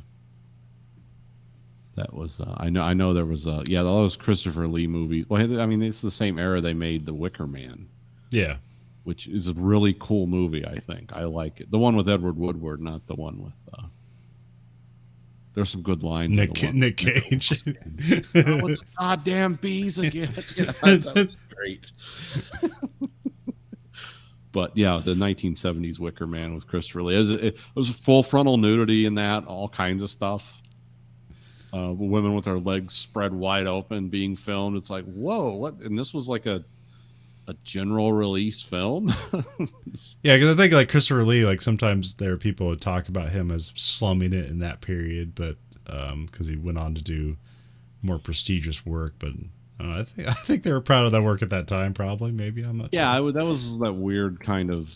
that was I know there was that was Christopher Lee movies. Well, I mean, it's the same era they made The Wicker Man. Yeah. Which is a really cool movie, I think. I like it. The one with Edward Woodward, not the one with... there's some good lines. Nick Cage. Oh, with the goddamn bees again. That was great. But yeah, the 1970s Wicker Man with Christopher Lee. It was full frontal nudity in that, all kinds of stuff. Women with their legs spread wide open being filmed. It's like, whoa, what? And this was like a general release film. Yeah, because I think like Christopher Lee, like sometimes there are people who talk about him as slumming it in that period, but because he went on to do more prestigious work. But I think they were proud of that work at that time. Probably, maybe, I'm not. Yeah, sure. that was that weird kind of.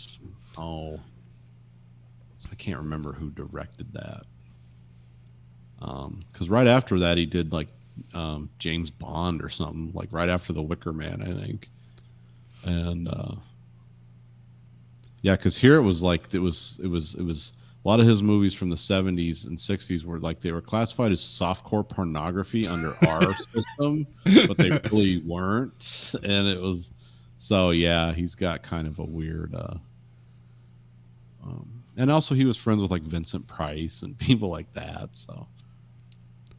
I can't remember who directed that. Because right after that he did like James Bond or something, like right after The Wicker Man, I think. And yeah, because here it was like it was a lot of his movies from the 70s and 60s were like they were classified as softcore pornography under our system, but they really weren't. And it was so yeah, he's got kind of a weird and also he was friends with like Vincent Price and people like that. So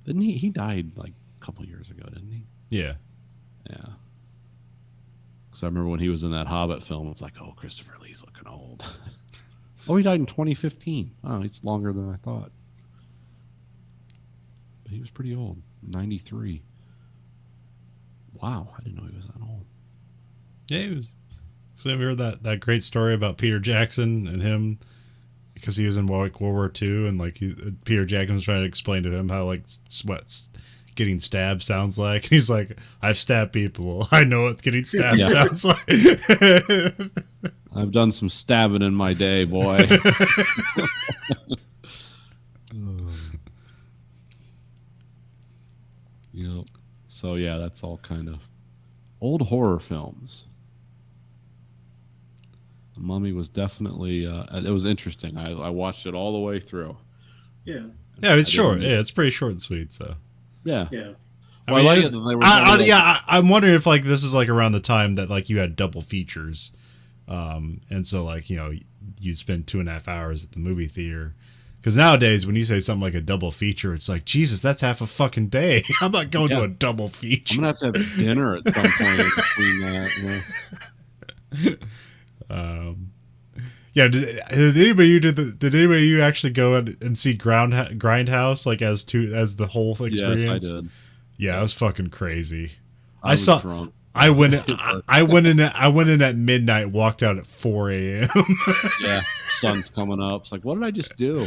didn't he died like a couple years ago, didn't he? Yeah. Because I remember when he was in that Hobbit film, it's like, oh, Christopher Lee's looking old. Oh, he died in 2015. Oh, it's longer than I thought. But he was pretty old, 93. Wow, I didn't know he was that old. Yeah, he was. So have you heard that great story about Peter Jackson and him? Because he was in World War II, and like Peter Jackson was trying to explain to him how like sweats. Getting stabbed sounds like, and he's like, I've stabbed people, I know what getting stabbed sounds like. I've done some stabbing in my day, boy. Yep. So yeah, that's all kind of old horror films. The Mummy was definitely it was interesting. I watched it all the way through. Yeah, it's short. Yeah, it's pretty short and sweet. So yeah. I mean, I'm wondering if like this is like around the time that like you had double features, and so like you'd spend 2.5 hours at the movie theater. Because nowadays, when you say something like a double feature, it's like, Jesus, that's half a fucking day. I'm not going to a double feature. I'm gonna have to have dinner at some point between that. Yeah. Did anybody you actually go and see Grindhouse like as the whole experience? Yes, I did. Yeah, it was fucking crazy. I was drunk. I went in at midnight, walked out at 4 a.m. Yeah, sun's coming up. It's like, what did I just do?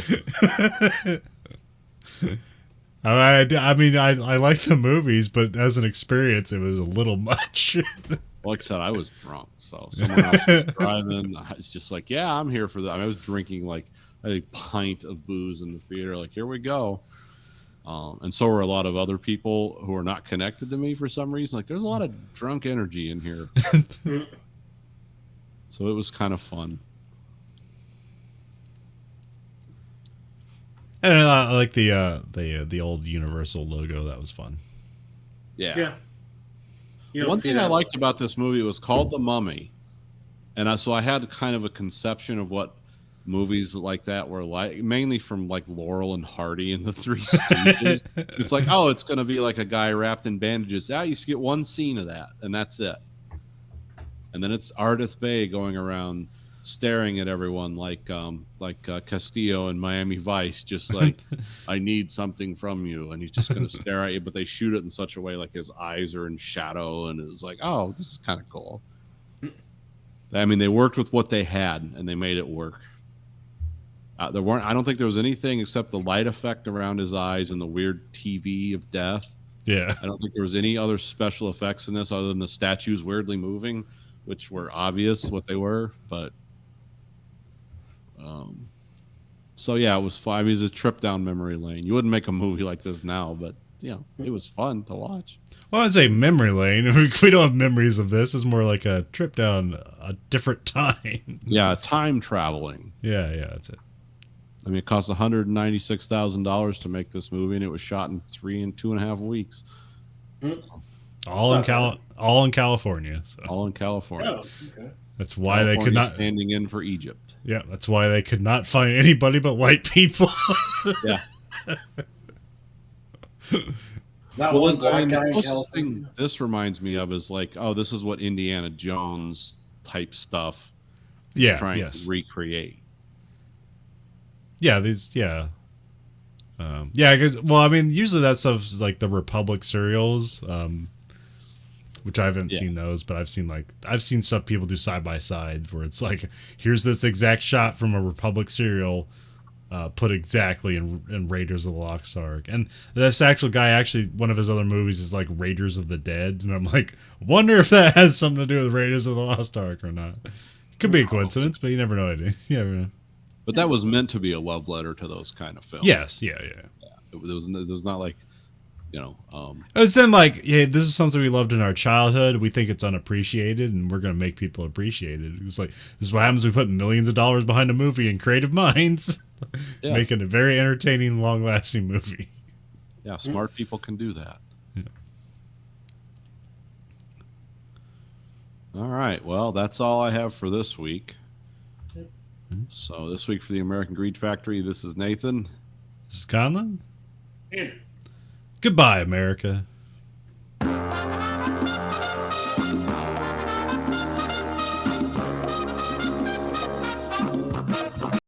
I mean, I like the movies, but as an experience, it was a little much. Like I said, I was drunk, so someone else was driving. It's just like, yeah, I'm here for that. I was drinking like a pint of booze in the theater. Like, here we go. And so were a lot of other people who are not connected to me for some reason. Like, there's a lot of drunk energy in here. So it was kind of fun. And I like the old Universal logo. That was fun. Yeah. You don't One see thing I that. liked about this movie, it was called The Mummy, and so I had kind of a conception of what movies like that were like, mainly from like Laurel and Hardy and the Three Stooges. It's like, oh, it's going to be like a guy wrapped in bandages. I used to get one scene of that, and that's it. And then it's Ardith Bay going around staring at everyone like Castillo in Miami Vice, just like, I need something from you, and he's just going to stare at you. But they shoot it in such a way like his eyes are in shadow, and it's like, oh, this is kind of cool. I mean, they worked with what they had, and they made it work. I don't think there was anything except the light effect around his eyes and the weird TV of death. Yeah. I don't think there was any other special effects in this other than the statues weirdly moving, which were obvious what they were. But so yeah, it was fun. I mean, it was a trip down memory lane. You wouldn't make a movie like this now, but it was fun to watch. Well, I'd say memory lane. We don't have memories of this. It's more like a trip down a different time. Yeah, time traveling. Yeah, that's it. I mean, it cost $196,000 to make this movie, and it was shot in 3 and 2.5 weeks. So, All in California. So. all in California. Oh, okay. That's why they could not standing in for Egypt. Yeah, that's why they could not find anybody but white people. Yeah. That one black the guy in closest California. thing this reminds me of is like, oh, this is what Indiana Jones type stuff is trying to recreate. Yeah, because I mean, usually that stuff's like the Republic serials, which I haven't seen those, but I've seen stuff people do side by side where it's like, here's this exact shot from a Republic serial, put exactly in Raiders of the Lost Ark, and this actual guy one of his other movies is like Raiders of the Dead, and I'm like, wonder if that has something to do with Raiders of the Lost Ark or not. Could be a coincidence, but you never know. You never know. But that was meant to be a love letter to those kind of films. Yes, yeah. It was not like, it was then like, hey, this is something we loved in our childhood. We think it's unappreciated, and we're going to make people appreciate it. It's like, this is what happens when we put millions of dollars behind a movie and creative minds, making a very entertaining, long-lasting movie. Yeah, smart people can do that. Yeah. All right, well, that's all I have for this week. So this week for the American Greed Factory, this is Nathan. This is Conlon. Yeah. Goodbye, America.